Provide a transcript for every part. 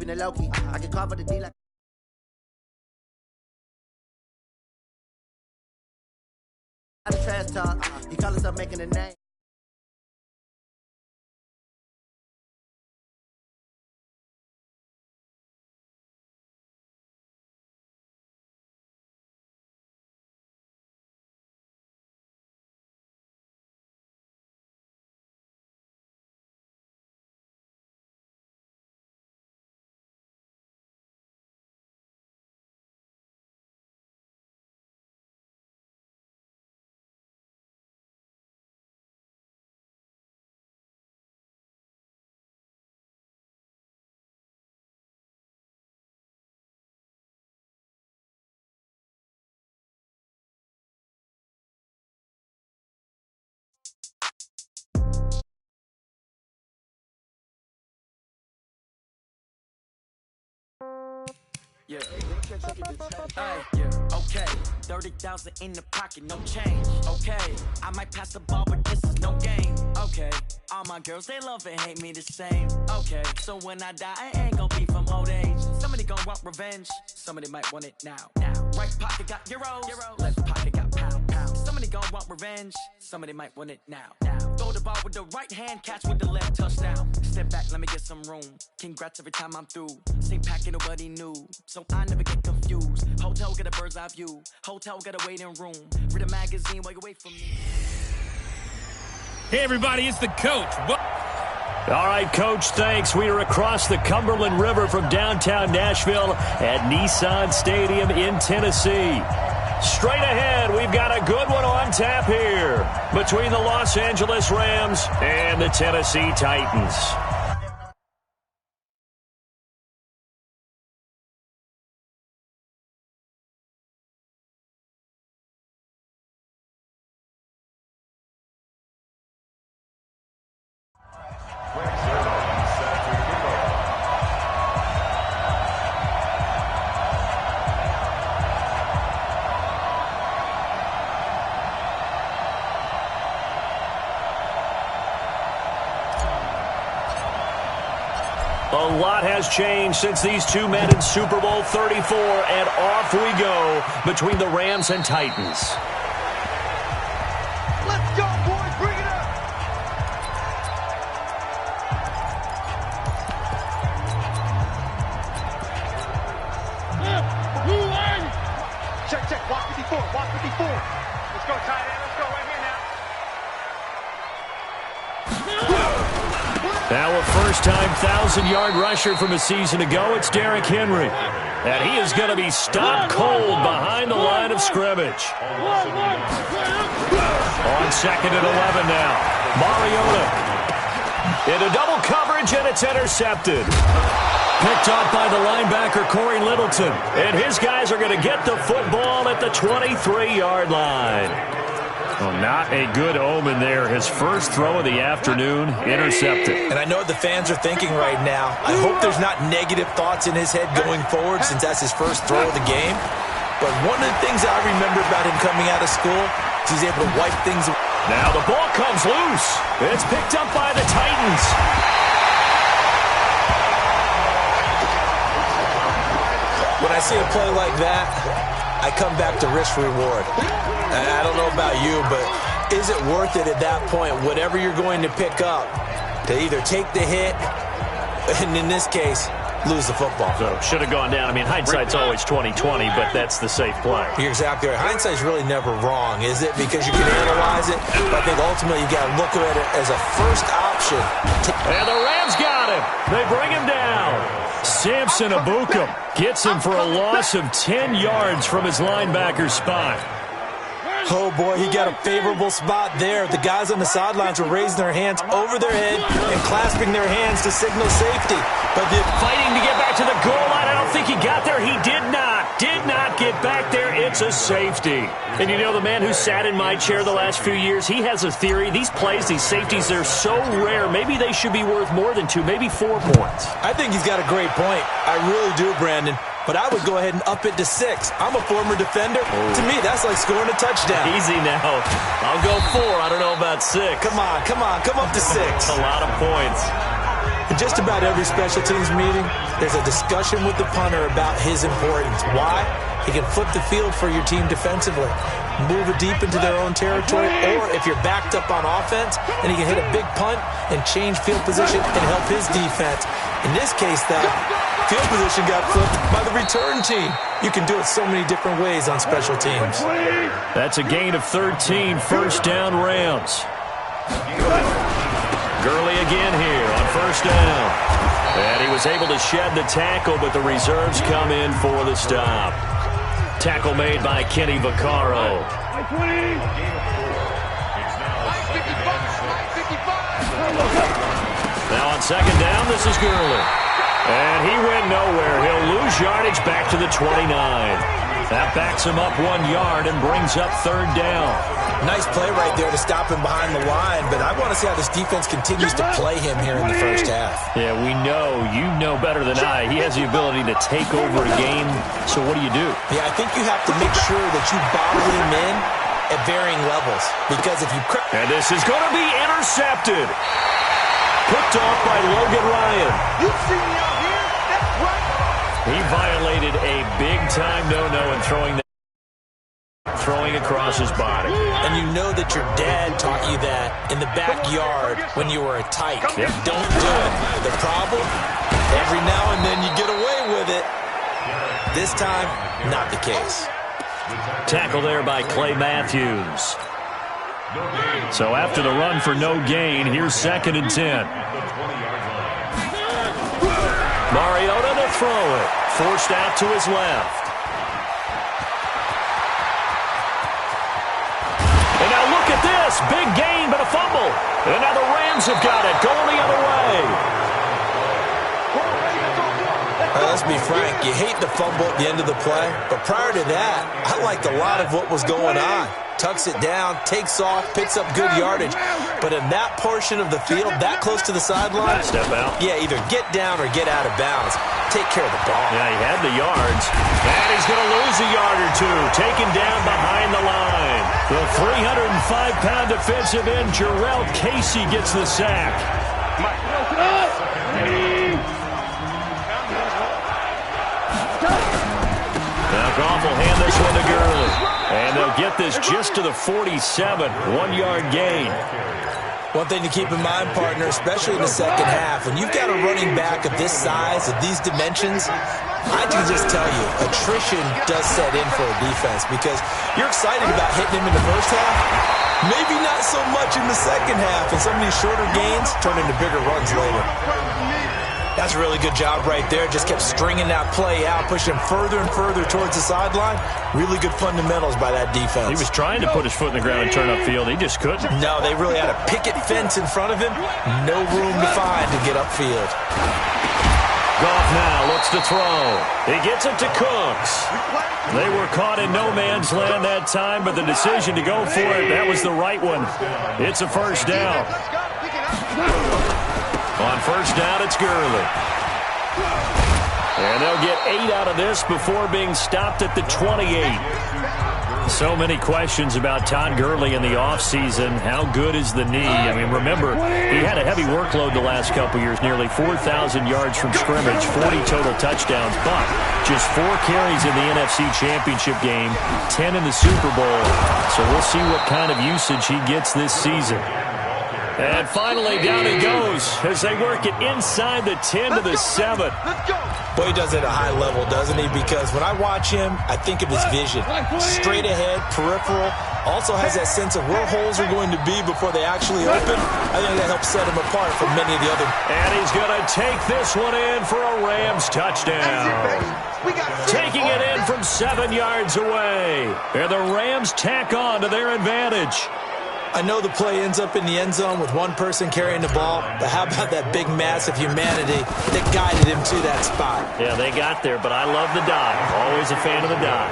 keeping it low key. I can call for the D like. The trash talk. He call us up making a name. Yeah. Yeah. Okay. 30,000 in the pocket, no change. Okay. I might pass the ball, but this is no game. Okay. All my girls, they love and hate me the same. Okay. So when I die, I ain't gonna be from old age. Somebody gonna want revenge. Somebody might want it now. Right pocket got euros. Left pocket got pound. Somebody gonna want revenge. Somebody might want it now. Throw the ball with the right hand, catch with the left, touchdown. Step back, let me get some room. Congrats every time I'm through. Same packet, nobody knew. So I never get confused. Hotel get a bird's eye view. Hotel get a waiting room. Read a magazine while you wait for me. Hey everybody, it's the coach. All right, Coach, thanks. We are across the Cumberland River from downtown Nashville at Nissan Stadium in Tennessee. Straight ahead, we've got a good one on tap here between the Los Angeles Rams and the Tennessee Titans. A lot has changed since these two met in Super Bowl 34, and off we go between the Rams and Titans. Let's go, boys. Bring it up. Check. Walk 54. Let's go, tight end. Let's go right here now. Now a first-time 1,000-yard rusher from a season ago, it's Derrick Henry. And he is going to be stopped cold behind the line of scrimmage. On second and 11 now. Mariota. Into double coverage, and it's intercepted. Picked up by the linebacker, Corey Littleton. And his guys are going to get the football at the 23-yard line. Well, not a good omen there. His first throw of the afternoon, intercepted. And I know what the fans are thinking right now. I hope there's not negative thoughts in his head going forward since that's his first throw of the game. But one of the things I remember about him coming out of school is he's able to wipe things away. Now the ball comes loose. It's picked up by the Titans. When I see a play like that, I come back to risk reward. I don't know about you, but is it worth it at that point, whatever you're going to pick up, to either take the hit, and in this case, lose the football? So should have gone down. I mean, hindsight's always 20/20, but that's the safe play. You're exactly right. Hindsight's really never wrong, is it? Because you can analyze it, but I think ultimately you got to look at it as a first option. And the Rams got him. They bring him down. Samson Ebukam gets him for a loss of 10 yards from his linebacker spot. Oh, boy, he got a favorable spot there. The guys on the sidelines were raising their hands over their head and clasping their hands to signal safety. But fighting to get back to the goal line. I don't think he got there. He did not get back there. It's a safety. And you know, the man who sat in my chair the last few years, he has a theory. These plays, these safeties, they're so rare. Maybe they should be worth more than 2, maybe 4 points. I think he's got a great point. I really do, Brandon. But I would go ahead and up it to 6. I'm a former defender. Oh. To me, that's like scoring a touchdown. Easy now. I'll go 4. I don't know about 6. Come on. Come up to 6. That's a lot of points. In just about every special teams meeting, there's a discussion with the punter about his importance. Why? He can flip the field for your team defensively, move it deep into their own territory, or if you're backed up on offense, and he can hit a big punt and change field position and help his defense. In this case, though, field position got flipped by the return team. You can do it so many different ways on special teams. That's a gain of 13, first down Rams. Gurley again here on first down. And he was able to shed the tackle, but the reserves come in for the stop. Tackle made by Kenny Vaccaro. Now on second down, this is Gurley. And he went nowhere. He'll lose yardage back to the 29. That backs him up 1 yard and brings up third down. Nice play right there to stop him behind the line, but I want to see how this defense continues to play him here in the first half. Yeah, we know. You know better than I. He has the ability to take over a game, so what do you do? Yeah, I think you have to make sure that you bottle him in at varying levels, because if you... And this is going to be intercepted. Picked off by Logan Ryan. You see me out here? That's right. He violated a big-time no-no in throwing across his body. And you know that your dad taught you that in the backyard when you were a tyke. Yep. Don't do it. The problem, every now and then you get away with it. This time, not the case. Tackle there by Clay Matthews. So after the run for no gain, here's 2nd and 10. Mariota to throw it. Forced out to his left. And now look at this. Big gain, but a fumble. And now the Rams have got it. Going the other way. Let's be frank. You hate the fumble at the end of the play. But prior to that, I liked a lot of what was going on. Tucks it down, takes off, picks up good yardage. But in that portion of the field, that close to the sideline, step out. Yeah, either get down or get out of bounds. Take care of the ball. Yeah, he had the yards. And he's going to lose a yard or two. Taken down behind the line. The 305-pound defensive end, Jarrell Casey, gets the sack. Now Goff will hand this one to Gurley. And they'll get this just to the 47. 1-yard gain. One thing to keep in mind, partner, especially in the second half, when you've got a running back of this size, of these dimensions, I can just tell you, attrition does set in for a defense because you're excited about hitting him in the first half. Maybe not so much in the second half, and some of these shorter gains turn into bigger runs later. That's a really good job right there. Just kept stringing that play out, pushing him further and further towards the sideline. Really good fundamentals by that defense. He was trying to put his foot in the ground and turn upfield. He just couldn't. No, they really had a picket fence in front of him. No room to find to get upfield. Goff now looks to throw. He gets it to Cooks. They were caught in no man's land that time, but the decision to go for it, that was the right one. It's a first down. On first down, it's Gurley. And they'll get 8 out of this before being stopped at the 28. So many questions about Todd Gurley in the offseason. How good is the knee? I mean, remember, he had a heavy workload the last couple years, nearly 4,000 yards from scrimmage, 40 total touchdowns, but just 4 carries in the NFC Championship game, 10 in the Super Bowl. So we'll see what kind of usage he gets this season. And finally, down he goes as they work it inside the 10 to the 7. Boy, he does it at a high level, doesn't he? Because when I watch him, I think of his vision. Straight ahead, peripheral. Also has that sense of where holes are going to be before they actually open. I think that helps set him apart from many of the other. And he's going to take this one in for a Rams touchdown. Taking it in from 7 yards away. And the Rams tack on to their advantage. I know the play ends up in the end zone with one person carrying the ball, but how about that big mass of humanity that guided him to that spot? Yeah, they got there, but I love the dive. Always a fan of the dive.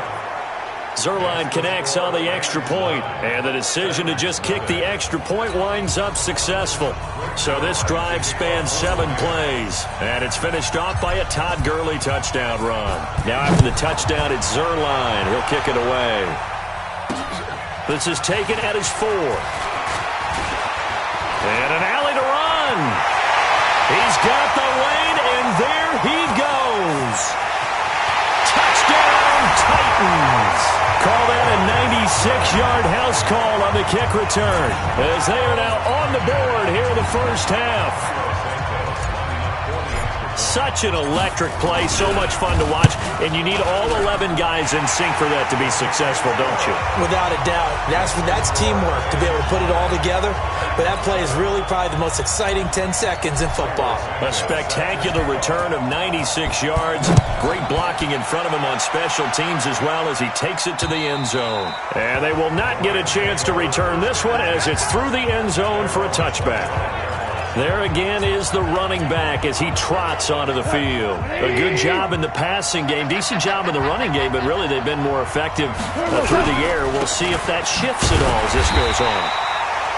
Zuerlein connects on the extra point, and the decision to just kick the extra point winds up successful. So this drive spans 7 plays, and it's finished off by a Todd Gurley touchdown run. Now after the touchdown, it's Zuerlein. He'll kick it away. This is taken at his 4. And an alley to run. He's got the lane, and there he goes. Touchdown, Titans. Call that a 96-yard house call on the kick return, as they are now on the board here in the first half. Such an electric play, so much fun to watch, and you need all 11 guys in sync for that to be successful, don't you? Without a doubt. That's teamwork to be able to put it all together. But that play is really probably the most exciting 10 seconds in football. A spectacular return of 96 yards. Great blocking in front of him on special teams as well as he takes it to the end zone. And they will not get a chance to return this one as it's through the end zone for a touchback. There again is the running back as he trots onto the field. A good job in the passing game, decent job in the running game, but really they've been more effective through the air. We'll see if that shifts at all as this goes on.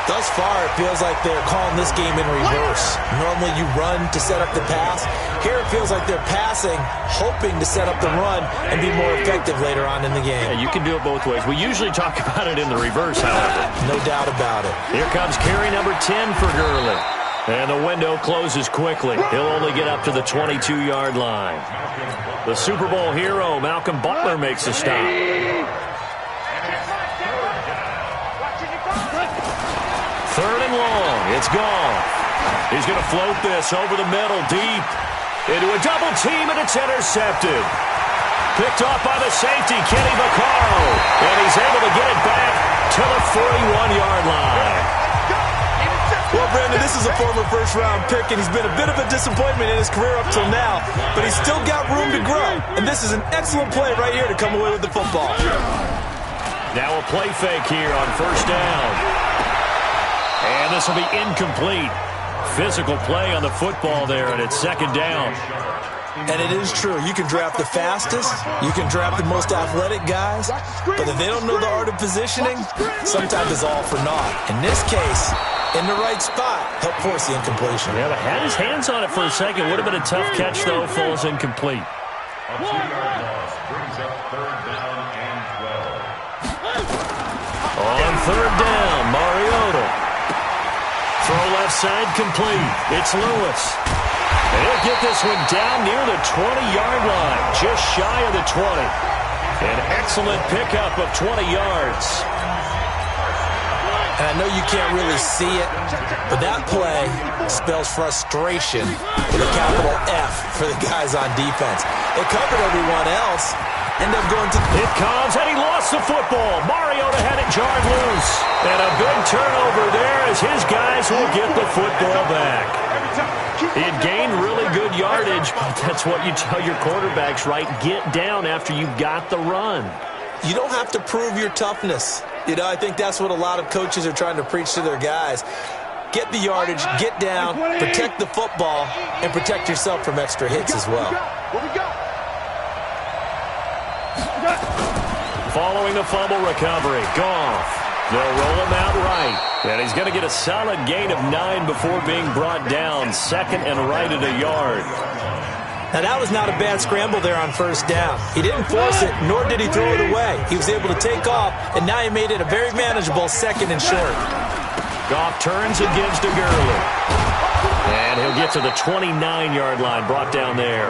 Thus far, it feels like they're calling this game in reverse. Normally you run to set up the pass. Here it feels like they're passing, hoping to set up the run and be more effective later on in the game. Yeah, you can do it both ways. We usually talk about it in the reverse, however. No doubt about it. Here comes carry number 10 for Gurley. And the window closes quickly. He'll only get up to the 22-yard line. The Super Bowl hero, Malcolm Butler, makes a stop. Third and long. It's gone. He's going to float this over the middle, deep. Into a double team, and it's intercepted. Picked off by the safety, Kenny Vaccaro. And he's able to get it back to the 41-yard line. Well, Brandon, this is a former first-round pick, and he's been a bit of a disappointment in his career up till now, but he's still got room to grow, and this is an excellent play right here to come away with the football. Now a play fake here on first down. And this will be incomplete. Physical play on the football there, and it's second down. And it is true. You can draft the fastest, you can draft the most athletic guys, but if they don't know the art of positioning, sometimes it's all for naught. In this case, in the right spot, help force the incompletion. Yeah, but had his hands on it for a second. Would have been a tough catch, though. Falls incomplete. A 2-yard loss brings up third down and 12. On third down, Mariota. Throw left side complete. It's Lewis. And he'll get this one down near the 20-yard line, just shy of the 20. An excellent pickup of 20 yards. And I know you can't really see it, but that play spells frustration with a capital F for the guys on defense. They covered everyone else, end up going to... It comes, and he lost the football. Mariota had it jarred loose. And a big turnover there as his guys will get the football back. He had gained really good yardage, but that's what you tell your quarterbacks, right? Get down after you've got the run. You don't have to prove your toughness. You know, I think that's what a lot of coaches are trying to preach to their guys. Get the yardage, get down, protect the football, and protect yourself from extra hits as well. Following the fumble recovery, Goff. They'll roll him out right. And he's going to get a solid gain of 9 before being brought down. Second and right at a yard. Now, that was not a bad scramble there on first down. He didn't force it, nor did he throw it away. He was able to take off, and now he made it a very manageable second and short. Goff turns and gives to Gurley. And he'll get to the 29-yard line, brought down there.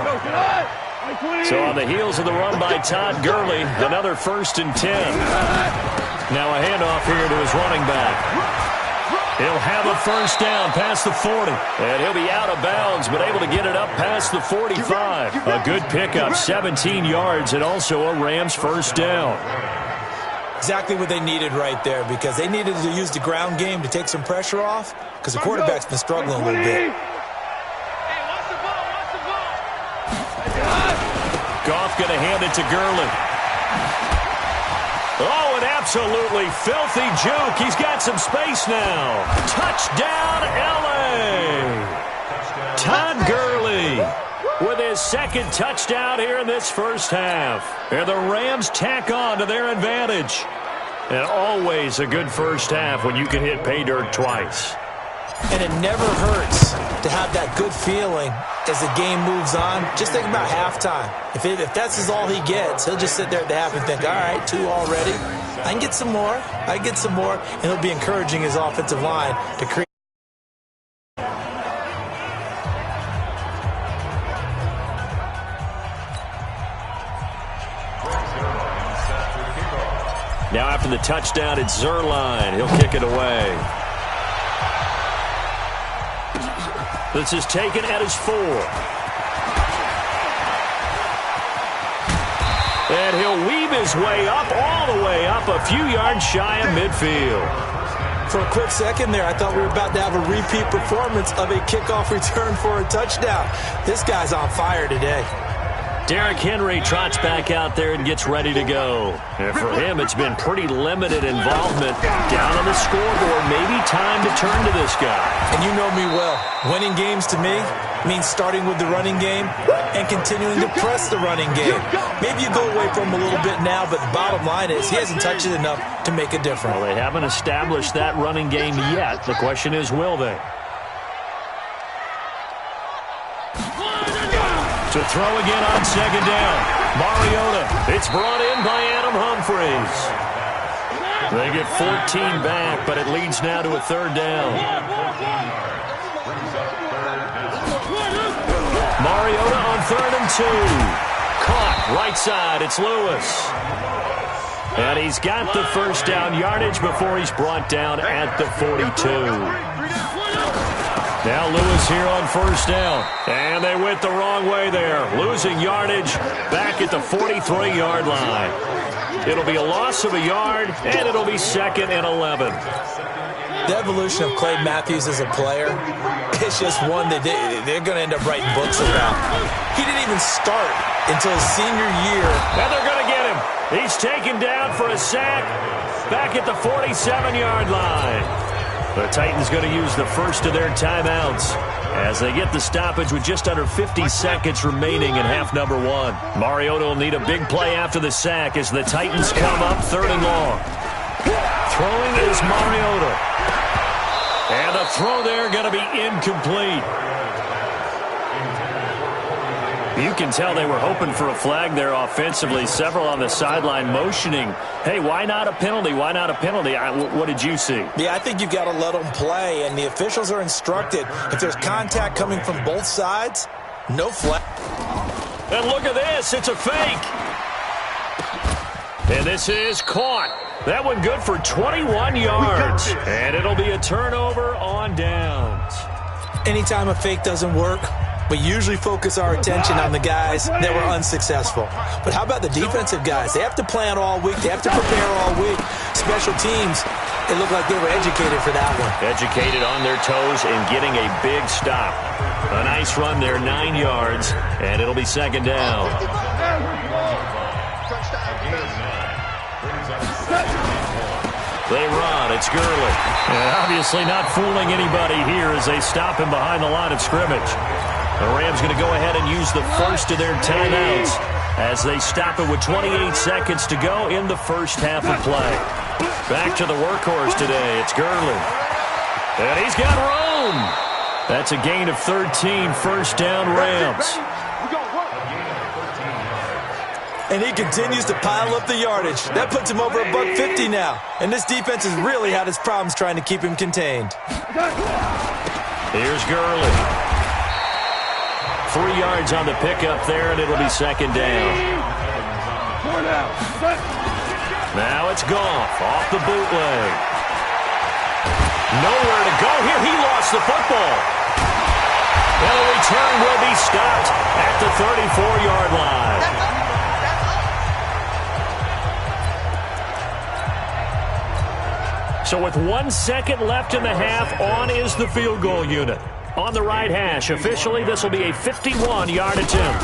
So on the heels of the run by Todd Gurley, another 1st and 10. Now a handoff here to his running back. He'll have a first down past the 40. And he'll be out of bounds, but able to get it up past the 45. A good pickup, 17 yards, and also a Rams first down. Exactly what they needed right there, because they needed to use the ground game to take some pressure off, because the quarterback's been struggling a little bit. Goff going to hand it to Gurley. Oh, an absolutely filthy juke. He's got some space now. Touchdown, L.A. Todd Gurley with his second touchdown here in this first half. And the Rams tack on to their advantage. And always a good first half when you can hit pay dirt twice. And it never hurts to have that good feeling as the game moves on. Just think about halftime. If that's all he gets, he'll just sit there at the half and think, all right, 2 already. I can get some more. I can get some more. And he'll be encouraging his offensive line to create. Now after the touchdown, it's Zerline. He'll kick it away. This is taken at his 4. And he'll weave his way up, all the way up, a few yards shy of midfield. For a quick second there, I thought we were about to have a repeat performance of a kickoff return for a touchdown. This guy's on fire today. Derrick Henry trots back out there and gets ready to go. And for him, it's been pretty limited involvement. Down on the scoreboard, maybe time to turn to this guy. And you know me well. Winning games to me means starting with the running game and continuing to press the running game. Maybe you go away from him a little bit now, but the bottom line is he hasn't touched it enough to make a difference. Well, they haven't established that running game yet. The question is, will they? To throw again on second down. Mariota. It's brought in by Adam Humphries. They get 14 back, but it leads now to a third down. Mariota on 3rd and 2. Caught right side. It's Lewis. And he's got the first down yardage before he's brought down at the 42. Now Lewis here on 1st down. And they went the wrong way there. Losing yardage back at the 43-yard line. It'll be a loss of a yard, and it'll be 2nd and 11. The evolution of Clay Matthews as a player, it's just one that they're going to end up writing books about. He didn't even start until his senior year. And they're going to get him. He's taken down for a sack back at the 47-yard line. The Titans going to use the first of their timeouts as they get the stoppage with just under 50 seconds remaining in half number 1. Mariota will need a big play after the sack as the Titans come up 3rd and long. Throwing is Mariota. And the throw there going to be incomplete. You can tell they were hoping for a flag there offensively. Several on the sideline motioning, hey, why not a penalty? Why not a penalty? What did you see? Yeah, I think you've got to let them play, and the officials are instructed. If there's contact coming from both sides, no flag. And look at this. It's a fake. And this is caught. That one good for 21 yards. And it'll be a turnover on downs. Anytime a fake doesn't work, we usually focus our attention on the guys that were unsuccessful. But how about the defensive guys? They have to plan all week. They have to prepare all week. Special teams, it looked like they were educated for that one. Educated on their toes and getting a big stop. A nice run there, 9 yards, and it'll be 2nd down. They run. It's Gurley. And obviously not fooling anybody here as they stop him behind the line of scrimmage. The Rams going to go ahead and use the first of their timeouts as they stop it with 28 seconds to go in the first half of play. Back to the workhorse today. It's Gurley. And he's got room. That's a gain of 13, 1st down Rams. And he continues to pile up the yardage. That puts him over $150 now. And this defense has really had its problems trying to keep him contained. Here's Gurley. 3 yards on the pickup there, and it'll be 2nd down. Now it's Goff off the bootleg. Nowhere to go here. He lost the football. And the return will be stopped at the 34-yard line. So with 1 second left in the half, on is the field goal unit. On the right hash, officially, this will be a 51-yard attempt.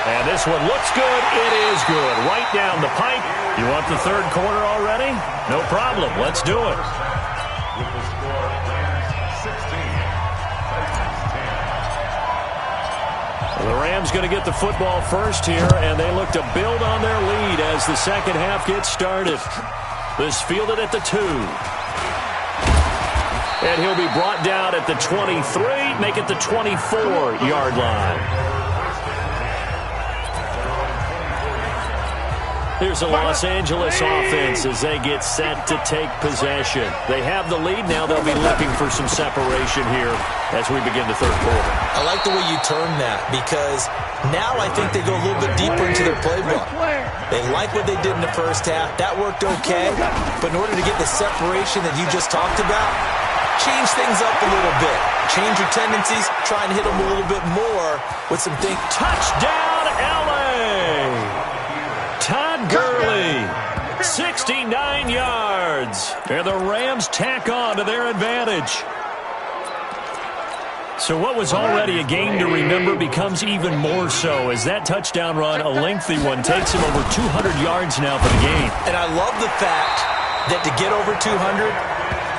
And this one looks good. It is good. Right down the pipe. You want the 3rd quarter already? No problem. Let's do it. With the score, Rams 16. The Rams going to get the football first here, and they look to build on their lead as the second half gets started. This fielded at the 2. And he'll be brought down at the 23, make it the 24-yard line. Here's the Los Angeles offense as they get set to take possession. They have the lead now. They'll be looking for some separation here as we begin the third quarter. I like the way you turned that because now I think they go a little bit deeper into their playbook. They like what they did in the first half. That worked okay. But in order to get the separation that you just talked about, change things up a little bit. Change your tendencies. Try and hit them a little bit more with some things. Touchdown, L.A. Todd Gurley, 69 yards. And the Rams tack on to their advantage. So what was already a game to remember becomes even more so as that touchdown run, a lengthy one, takes him over 200 yards now for the game. And I love the fact that to get over 200,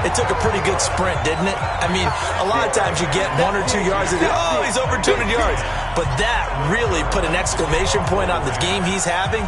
it took a pretty good sprint, didn't it? I mean, a lot of times you get 1 or 2 yards and oh, he's over 200 yards. But that really put an exclamation point on the game he's having.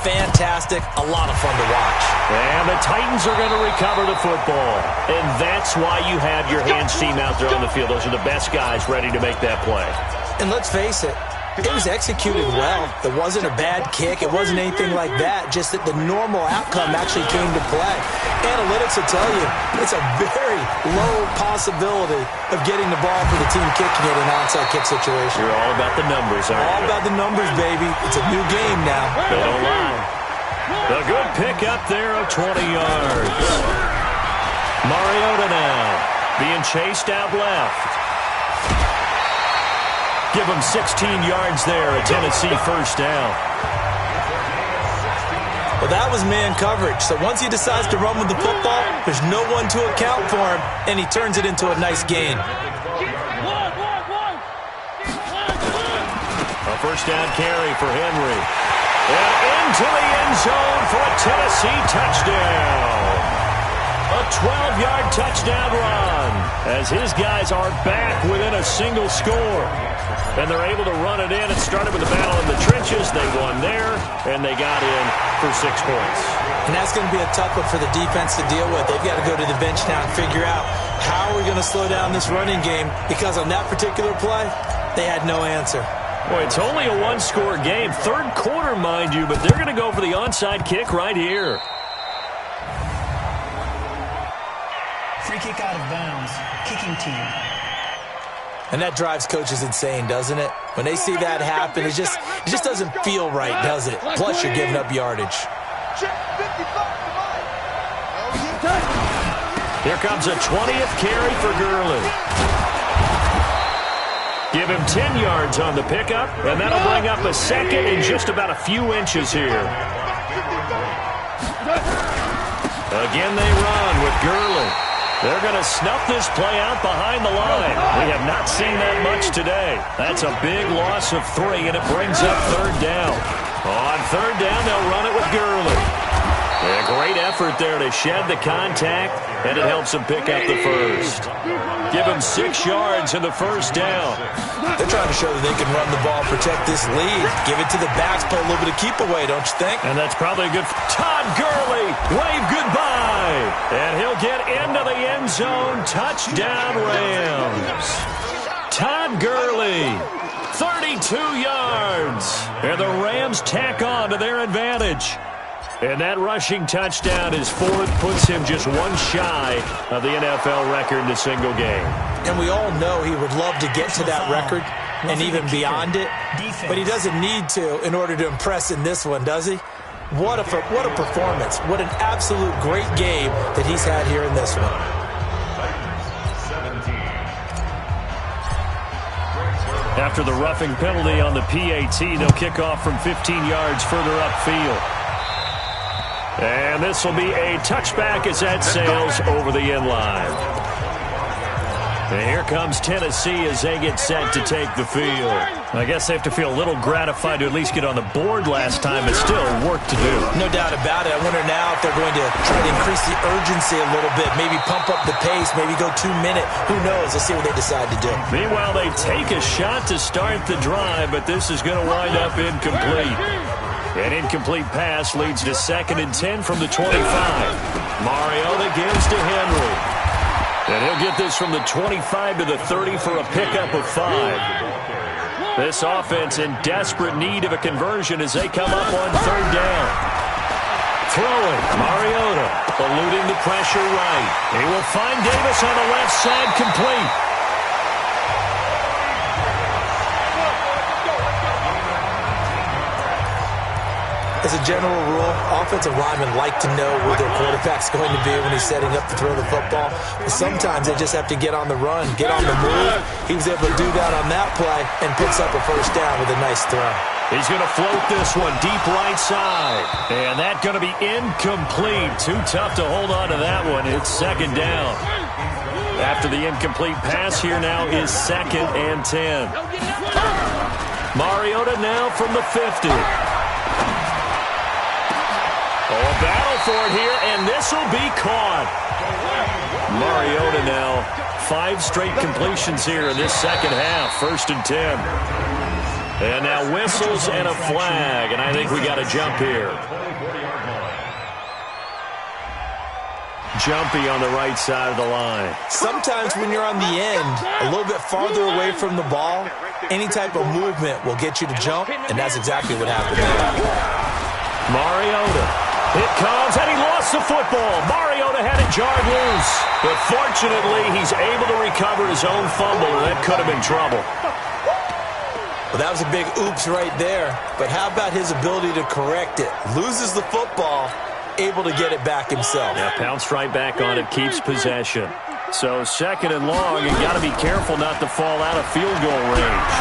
Fantastic. A lot of fun to watch. And the Titans are going to recover the football. And that's why you have your hands team out there on the field. Those are the best guys ready to make that play. And let's face it, it was executed well. It wasn't a bad kick. It wasn't anything like that. Just that the normal outcome actually came to play. Analytics will tell you it's a very low possibility of getting the ball for the team kicking it in an onside kick situation. You're all about the numbers, aren't you? All about the numbers, baby. It's a new game now. They don't lie. A good pick up there of 20 yards. Mariota now being chased out left. Give him 16 yards there, a Tennessee first down. Well, that was man coverage. So once he decides to run with the football, there's no one to account for him, and he turns it into a nice gain. A first down carry for Henry. And into the end zone for a Tennessee touchdown. A 12-yard touchdown run as his guys are back within a single score. And they're able to run it in. It started with a battle in the trenches. They won there, and they got in for 6 points. And that's going to be a tough one for the defense to deal with. They've got to go to the bench now and figure out how are we going to slow down this running game, because on that particular play, they had no answer. Boy, it's only a one-score game. Third quarter, mind you, but they're going to go for the onside kick right here. Free kick out of bounds. Kicking team. And that drives coaches insane, doesn't it? When they see that happen, it just doesn't feel right, does it? Plus, you're giving up yardage. Here comes a 20th carry for Gurley. Give him 10 yards on the pickup, and that'll bring up a second in just about a few inches here. Again, they run with Gurley. They're going to snuff this play out behind the line. We have not seen that much today. That's a big loss of 3, and it brings up third down. On third down, they'll run it with Gurley. A great effort there to shed the contact, and it helps him pick up the first. Give him 6 yards in the first down. They're trying to show that they can run the ball, protect this lead. Give it to the backs, play a little bit of keep away, don't you think? And that's probably a good... Todd Gurley, wave goodbye. And he'll get into the end zone. Touchdown, Rams. Todd Gurley, 32 yards. And the Rams tack on to their advantage. And that rushing touchdown is 4th, puts him just 1 shy of the NFL record in a single game. And we all know he would love to get to that record and even beyond it, but he doesn't need to in order to impress in this one, does he? What a performance. What an absolute great game that he's had here in this one. After the roughing penalty on the PAT, they'll kick off from 15 yards further upfield. And this will be a touchback as that sails over the end line. And here comes Tennessee as they get set to take the field. I guess they have to feel a little gratified to at least get on the board last time, but still work to do. No doubt about it. I wonder now if they're going to try to increase the urgency a little bit, maybe pump up the pace, maybe go 2-minute. Who knows? Let's see what they decide to do. Meanwhile, they take a shot to start the drive, but this is going to wind up incomplete. An incomplete pass leads to 2nd and 10 from the 25. Mariota gives to Henry. And he'll get this from the 25 to the 30 for a pickup of 5. This offense in desperate need of a conversion as they come up on third down. throwing. Mariota eluding the pressure right. He will find Davis on the left side, complete. As a general rule, offensive linemen like to know where their quarterback's going to be when he's setting up to throw the football. But sometimes they just have to get on the run, get on the move. He was able to do that on that play and picks up a first down with a nice throw. He's going to float this one deep right side. And that's going to be incomplete. Too tough to hold on to that one. It's second down. After the incomplete pass, here now is 2nd and 10. Mariota now from the 50. Oh, a battle for it here, and this will be caught. Mariota now, 5 straight completions here in this second half, 1st and 10. And now whistles and a flag, and I think we got a jump here. Jumpy on the right side of the line. Sometimes when you're on the end, a little bit farther away from the ball, any type of movement will get you to jump, and that's exactly what happened there. Mariota. It comes, and he lost the football. Mariota had it jarred loose. But fortunately, he's able to recover his own fumble, and that could have been trouble. Well, that was a big oops right there. But how about his ability to correct it? Loses the football, able to get it back himself. Yeah, pounced right back on it, keeps possession. So 2nd and long, you got to be careful not to fall out of field goal range.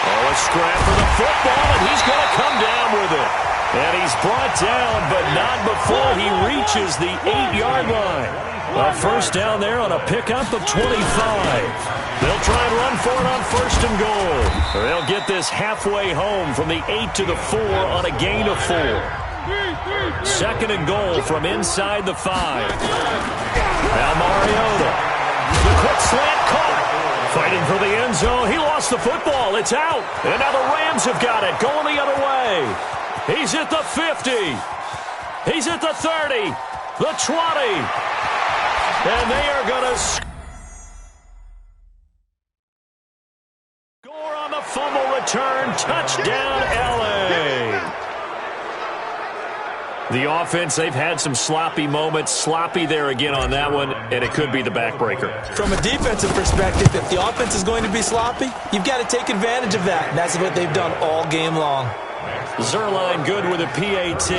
Oh, a scrap for the football, and he's going to come down with it. And he's brought down, but not before he reaches the 8-yard line. A first down there on a pickup of 25. They'll try and run for it on 1st and goal. They'll get this halfway home from the 8 to the 4 on a gain of 4. 2nd and goal from inside the 5. Now Mariota. The quick slant caught. Fighting for the end zone. He lost the football. It's out. And now the Rams have got it. Going the other way. He's at the 50. He's at the 30. The 20. And they are going to score on the fumble return. Touchdown, L.A. The offense, they've had some sloppy moments. Sloppy there again on that one, and it could be the backbreaker. From a defensive perspective, if the offense is going to be sloppy, you've got to take advantage of that. And that's what they've done all game long. Zerline good with a PAT.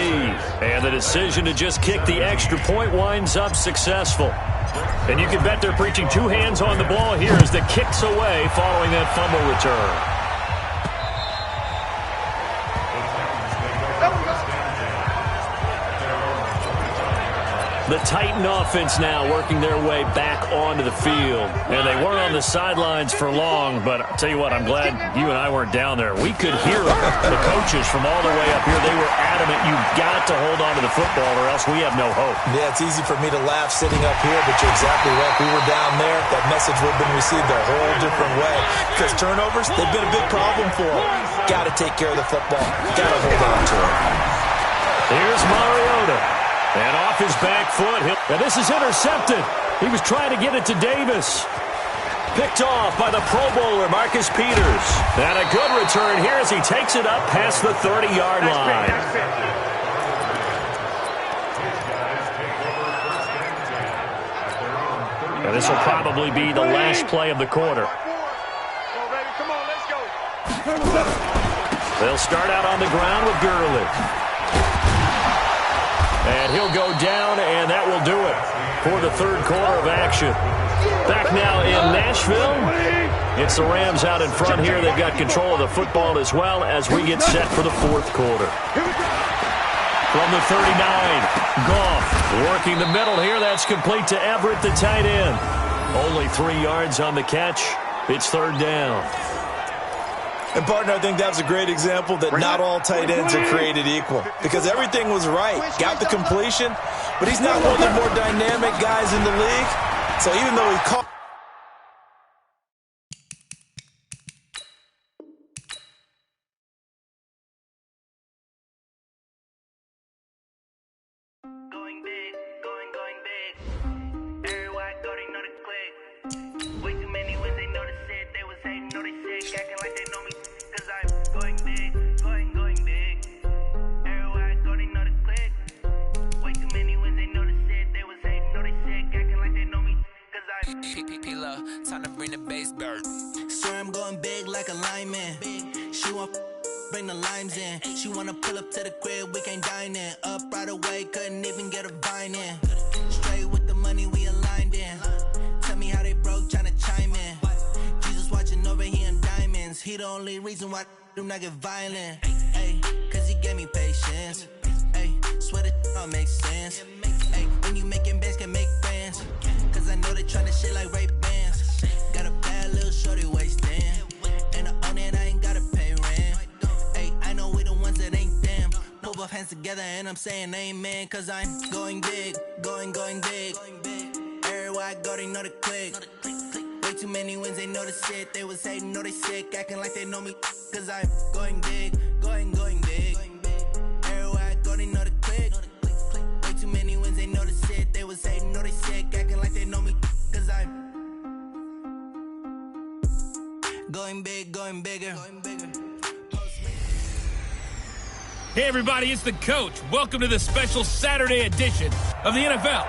And the decision to just kick the extra point winds up successful. And you can bet they're preaching 2 hands on the ball here as the kick's away following that fumble return. The Titan offense now working their way back onto the field. And they weren't on the sidelines for long, but I'll tell you what, I'm glad you and I weren't down there. We could hear the coaches from all the way up here. They were adamant, you've got to hold on to the football or else we have no hope. Yeah, it's easy for me to laugh sitting up here, but you're exactly right. We were down there. That message would have been received a whole different way. Because turnovers, they've been a big problem for them. Got to take care of the football. Got to hold on to it. Here's Mariota. And off his back foot. And this is intercepted. He was trying to get it to Davis. Picked off by the Pro Bowler, Marcus Peters. And a good return here as he takes it up past the 30-yard line. And this will probably be the last play of the quarter. They'll start out on the ground with Gurley. And he'll go down, and that will do it for the 3rd quarter of action. Back now in Nashville. It's the Rams out in front here. They've got control of the football as well as we get set for the 4th quarter. From the 39, Goff working the middle here. That's complete to Everett, the tight end. Only 3 yards on the catch. It's 3rd down. And, partner, I think that was a great example that not all tight ends are created equal. Because everything was right. Got the completion, but he's not one of the more dynamic guys in the league. So even though he caught... Going big, going big. Everywhere I go, they know the click. Way too many wins, they know the shit. They was hating, know they sick, acting like they know me. Cause I'm going big, going big. Everywhere in. She want bring the limes in. She wanna pull up to the crib, we can't dine in. Up right away, couldn't even get a vine in. Straight with the money we aligned in. Tell me how they broke, tryna chime in. Jesus watching over here in diamonds. He the only reason why I do not get violent. Ay, cause he gave me patience. Ay, swear that all makes sense. Ay, when you making bands, can make friends. Cause I know they tryna shit like Ray-Bans. Got a bad little shorty wasting. And I own it, I ain't gotta pay rent. Ay, I know we the ones that ain't them. Pull both hands together and I'm saying amen. Cause I'm going big, going big. Everywhere I go, they know the click. Way too many wins, they know the shit. They was hating, know they sick, acting like they know me. Cause I'm going big, going big. Everywhere I go, they know the click. Way too many wins, they know the shit. They was hating, know they sick, acting like they know me. Cause I'm going big, going bigger. Hey everybody, it's the coach. Welcome to the special Saturday edition of the NFL.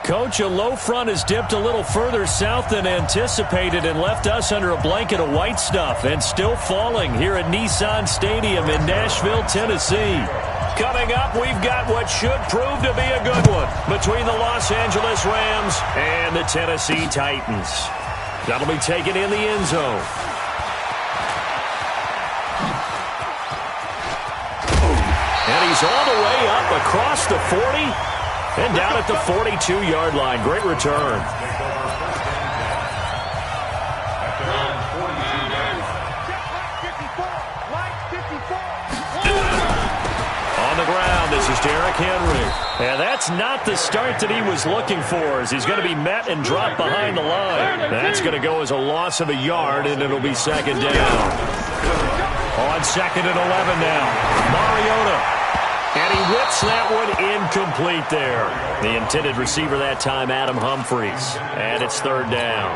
Coach, a low front has dipped a little further south than anticipated and left us under a blanket of white stuff, and still falling here at Nissan Stadium in Nashville, Tennessee. Coming up, we've got what should prove to be a good one between the Los Angeles Rams and the Tennessee Titans. That'll be taken in the end zone. And he's all the way up across the 40 and down at the 42-yard line. Great return. On the ground, this is Derrick Henry. And that's not the start that he was looking for, as he's going to be met and dropped behind the line. That's going to go as a loss of a yard, and it'll be second down. On 2nd and 11 now, Mariota. And he whips that one incomplete there. The intended receiver that time, Adam Humphries. And it's third down.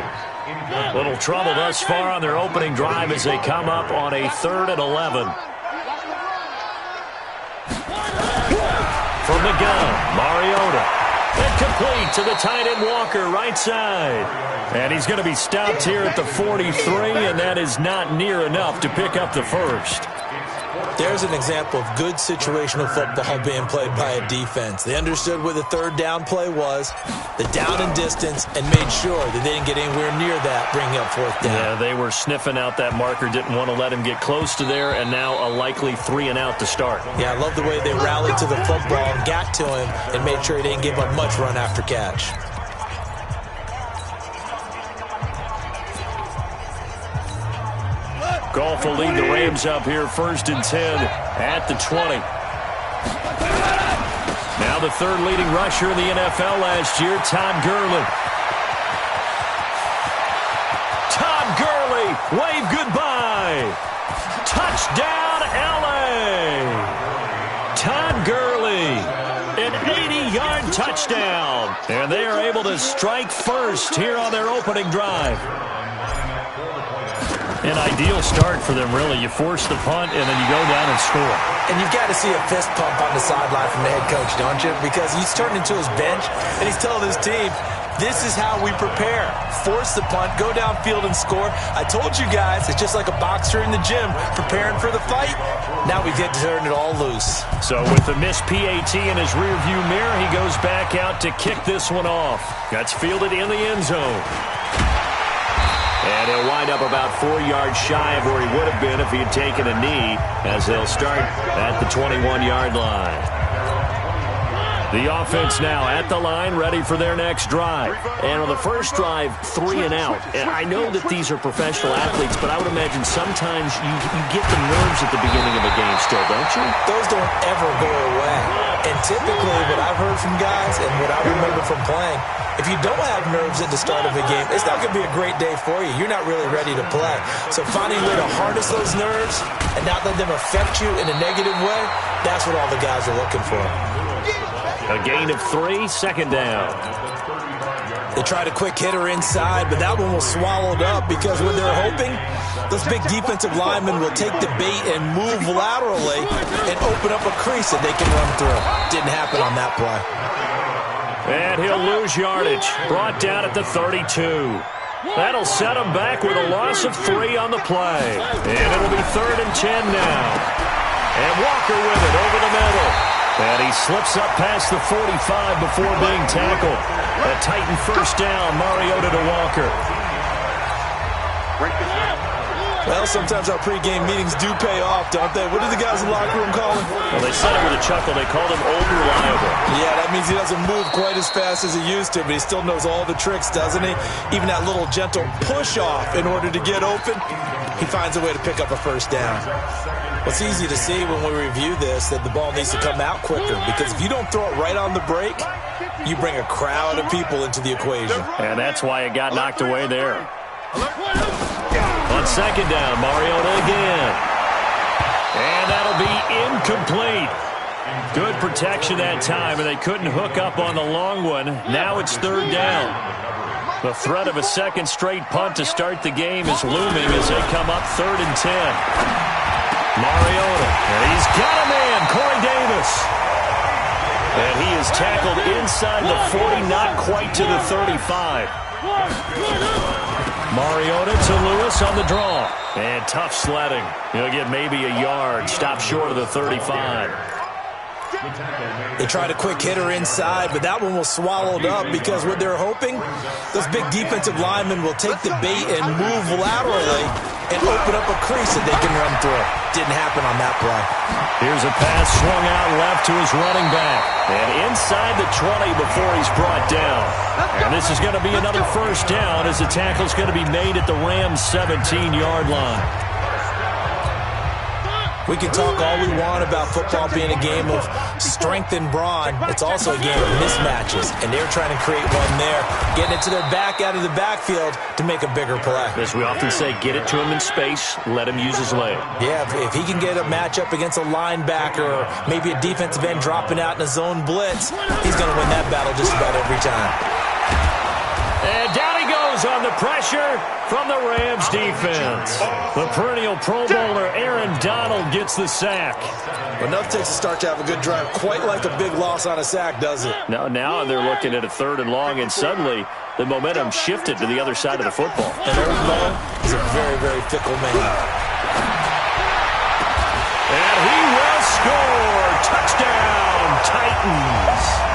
Little trouble thus far on their opening drive as they come up on a 3rd and 11. From the gun, Mariota. And complete to the tight end Walker, right side. And he's going to be stopped here at the 43, and that is not near enough to pick up the first. There's an example of good situational football being played by a defense. They understood where the third down play was, the down and distance, and made sure that they didn't get anywhere near that, bringing up fourth down. Yeah, they were sniffing out that marker, didn't want to let him get close to there, and now a likely 3 and out to start. Yeah, I love the way they rallied to the football and got to him and made sure he didn't give up much run after catch. Goff will lead the Rams up here, 1st and 10 at the 20. Now the 3rd leading rusher in the NFL last year, Todd Gurley. Todd Gurley, wave goodbye. Touchdown, L.A. Todd Gurley, an 80-yard touchdown. And they are able to strike first here on their opening drive. An ideal start for them, really. You force the punt, and then you go down and score. And you've got to see a fist pump on the sideline from the head coach, don't you? Because he's turning to his bench, and he's telling his team, this is how we prepare. Force the punt, go downfield and score. I told you guys, it's just like a boxer in the gym preparing for the fight. Now we get to turn it all loose. So with the missed PAT in his rearview mirror, he goes back out to kick this one off. That's fielded in the end zone. And he'll wind up about 4 yards shy of where he would have been if he had taken a knee, as they'll start at the 21-yard line. The offense now at the line, ready for their next drive. And on the first drive, 3 and out. And I know that these are professional athletes, but I would imagine sometimes you get the nerves at the beginning of a game still, don't you? Those don't ever go away. And typically what I've heard from guys and what I remember from playing, if you don't have nerves at the start of a game, it's not going to be a great day for you. You're not really ready to play. So finding a way to harness those nerves and not let them affect you in a negative way, that's what all the guys are looking for. A gain of 3, 2nd down. They tried a quick hitter inside, but that one was swallowed up because when they're hoping, those big defensive linemen will take the bait and move laterally and open up a crease that they can run through. Didn't happen on that play. And he'll lose yardage. Brought down at the 32. That'll set them back with a loss of 3 on the play. And it'll be 3rd and 10 now. And Walker with it over the middle. And he slips up past the 45 before being tackled. A Titan first down, Mariota to Walker. Well, sometimes our pregame meetings do pay off, don't they? What do the guys in the locker room call him? Well, they said it with a chuckle. They called him Old Reliable. Yeah, that means he doesn't move quite as fast as he used to, but he still knows all the tricks, doesn't he? Even that little gentle push-off in order to get open, he finds a way to pick up a first down. Well, it's easy to see when we review this that the ball needs to come out quicker, because if you don't throw it right on the break, you bring a crowd of people into the equation. And that's why it got knocked away there. On second down, Mariota again. And that'll be incomplete. Good protection that time, and they couldn't hook up on the long one. Now it's 3rd down. The threat of a second straight punt to start the game is looming as they come up 3rd and 10. Mariota, and he's got a man, Corey Davis. And he is tackled inside the 40, not quite to the 35. Mariota to Lewis on the draw. And tough sledding. He'll get maybe a yard. Stop short of the 35. They tried a quick hitter inside, but that one was swallowed up because what they're hoping, those big defensive linemen will take the bait and move laterally and open up a crease that they can run through. Didn't happen on that play. Here's a pass swung out left to his running back. And inside the 20 before he's brought down. And this is going to be another first down as the tackle's going to be made at the Rams' 17-yard line. We can talk all we want about football being a game of strength and brawn. It's also a game of mismatches, and they're trying to create one there, getting it to their back out of the backfield to make a bigger play. As we often say, get it to him in space, let him use his leg. Yeah, if he can get a matchup against a linebacker or maybe a defensive end dropping out in a zone blitz, he's going to win that battle just about every time. And down he goes on the pressure from the Rams defense. The perennial Pro Bowler Aaron Donald gets the sack. Enough takes to start to have a good drive. Quite like a big loss on a sack, does it? Now they're looking at a 3rd and long, and suddenly the momentum shifted to the other side of the football. And old man is a very, very fickle man. And he will score. Touchdown, Titans.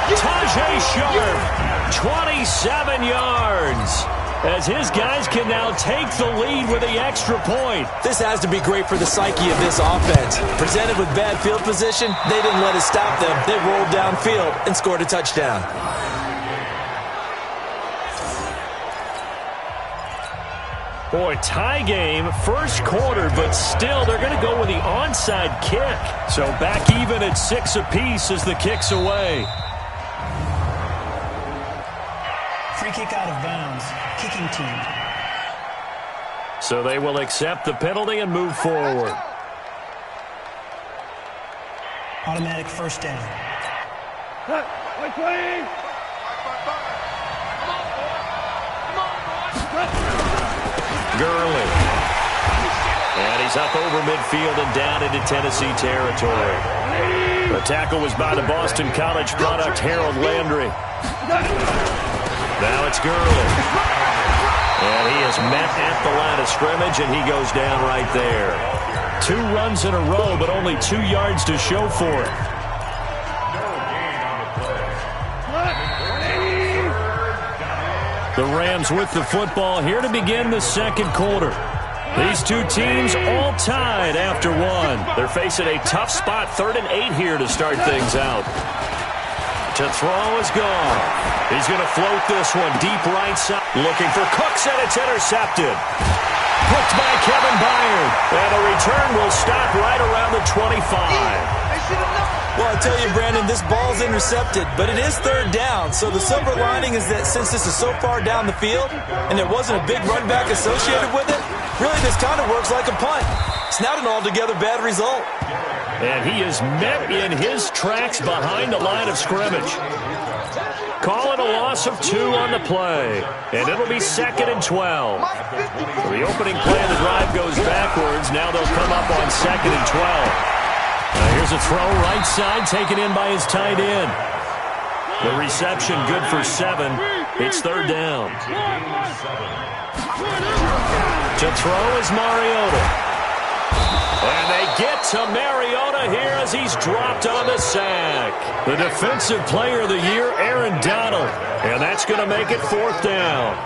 Tajay Sharp, 27 yards. As his guys can now take the lead with the extra point. This has to be great for the psyche of this offense. Presented with bad field position, they didn't let it stop them. They rolled downfield and scored a touchdown. Boy, tie game, first quarter, but still they're going to go with the onside kick. So back even at 6 apiece as the kick's away. Free kick out of bounds. Kicking team. So they will accept the penalty and move forward. Automatic first down. Gurley. And he's up over midfield and down into Tennessee territory. The tackle was by the Boston College product Harold Landry. Now it's Gurley. And he is met at the line of scrimmage, and he goes down right there. 2 runs in a row, but only 2 yards to show for it. The Rams with the football here to begin the second quarter. These two teams all tied after 1. They're facing a tough spot, 3rd and 8 here to start things out. To throw is gone. He's going to float this one deep right side. Looking for Cooks, and it's intercepted. Picked by Kevin Byard. And the return will stop right around the 25. Well, I tell you, Brandon, this ball's intercepted, but it is 3rd down. So the silver lining is that since this is so far down the field and there wasn't a big run back associated with it, really this kind of works like a punt. It's not an altogether bad result. And he is met in his tracks behind the line of scrimmage. Calling a loss of 2 on the play. And it'll be 2nd and 12. So the opening play of the drive goes backwards. Now they'll come up on 2nd and 12. Here's a throw right side taken in by his tight end. The reception good for 7. It's third down. To throw is Mariota. And they get to Mariota here as he's dropped on the sack. The Defensive Player of the Year, Aaron Donald. And that's going to make it fourth down.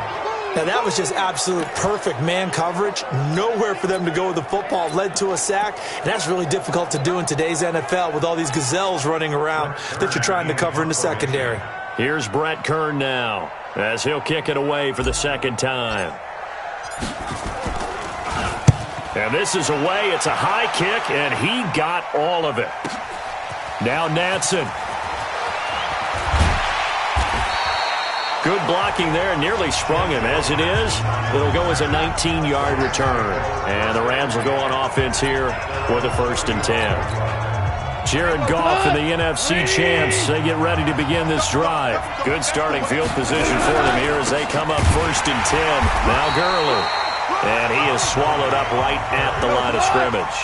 Now, that was just absolute perfect man coverage. Nowhere for them to go with the football. Led to a sack. And that's really difficult to do in today's NFL with all these gazelles running around that you're trying to cover in the secondary. Here's Brett Kern now as he'll kick it away for the second time. And this is away. It's a high kick, and he got all of it. Now Natson. Good blocking there. Nearly sprung him. As it is, it'll go as a 19-yard return. And the Rams will go on offense here with a 1st and 10. Jared Goff and the NFC champs, they get ready to begin this drive. Good starting field position for them here as they come up 1st and 10. Now Gurley. And he is swallowed up right at the line of scrimmage.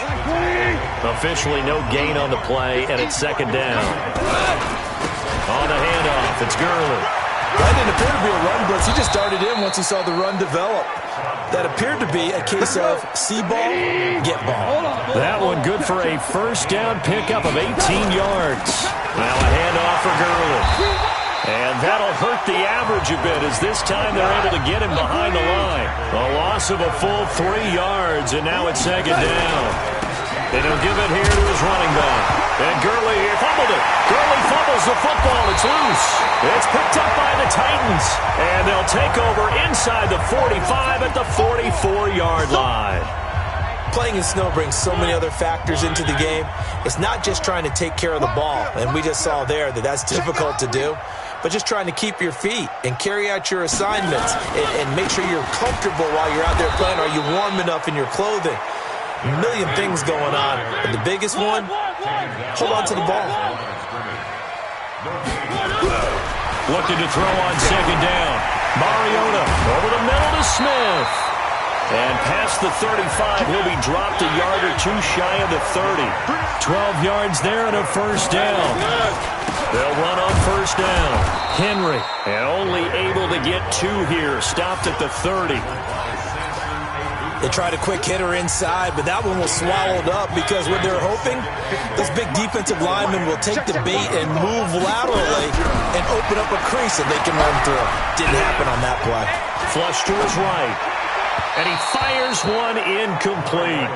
Officially no gain on the play, and it's 2nd down. On the handoff, it's Gurley. That didn't appear to be a run blitz. He just darted in once he saw the run develop. That appeared to be a case of see ball, get ball. That one good for a 1st down pickup of 18 yards. Now a handoff for Gurley. And that'll hurt the average a bit as this time they're able to get him behind the line. A loss of a full 3 yards, and now it's 2nd down. And he'll give it here to his running back. And Gurley fumbled it. Gurley fumbles the football. It's loose. It's picked up by the Titans. And they'll take over inside the 45 at the 44-yard line. Playing in snow brings so many other factors into the game. It's not just trying to take care of the ball, and we just saw there that that's difficult to do, but just trying to keep your feet and carry out your assignments and make sure you're comfortable while you're out there playing. Are you warm enough in your clothing? A million things going on, but the biggest one, hold on to the ball. Looking to throw on 2nd down. Mariota over the middle to Smith. And past the 35, he'll be dropped a yard or 2 shy of the 30. 12 yards there and a 1st down. They'll run on 1st down. Henry, and only able to get 2 here. Stopped at the 30. They tried a quick hitter inside, but that one was swallowed up because what they're hoping, this big defensive lineman will take the bait and move laterally and open up a crease that they can run through. Didn't happen on that play. Flush to his right. And he fires one incomplete.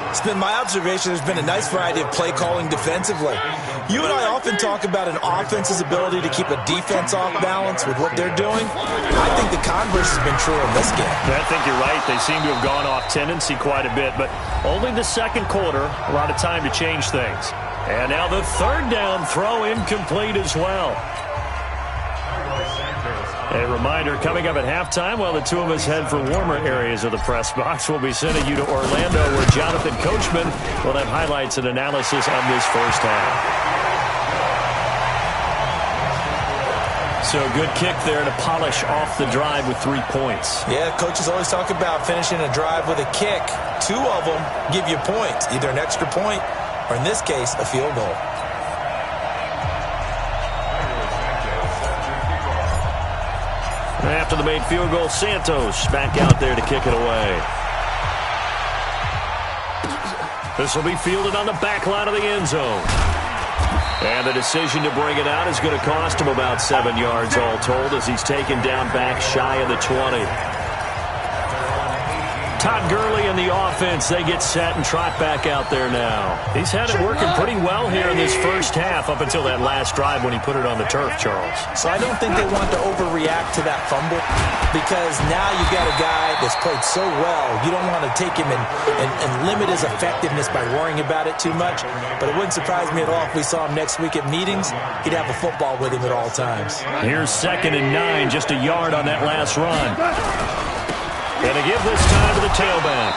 It's been my observation there's been a nice variety of play calling defensively. You and I often talk about an offense's ability to keep a defense off balance with what they're doing. I think the converse has been true in this game. I think you're right. They seem to have gone off tendency quite a bit, but only the 2nd quarter, a lot of time to change things. And now the 3rd down throw incomplete as well. A reminder, coming up at halftime, while the two of us head for warmer areas of the press box, we'll be sending you to Orlando, where Jonathan Coachman will have highlights and analysis of this 1st half. So good kick there to polish off the drive with 3 points. Yeah, coaches always talk about finishing a drive with a kick. 2 of them give you points, either an extra point or, in this case, a field goal. After the made field goal, Santos back out there to kick it away. This will be fielded on the back line of the end zone. And the decision to bring it out is going to cost him about 7 yards all told as he's taken down back shy of the 20. Todd Gurley and the offense, they get set and trot back out there now. He's had it working pretty well here in this 1st half up until that last drive when he put it on the turf, Charles. So I don't think they want to overreact to that fumble because now you've got a guy that's played so well. You don't want to take him and limit his effectiveness by worrying about it too much. But it wouldn't surprise me at all if we saw him next week at meetings. He'd have a football with him at all times. Here's 2nd and 9, just a yard on that last run. And to give this time to the tailback.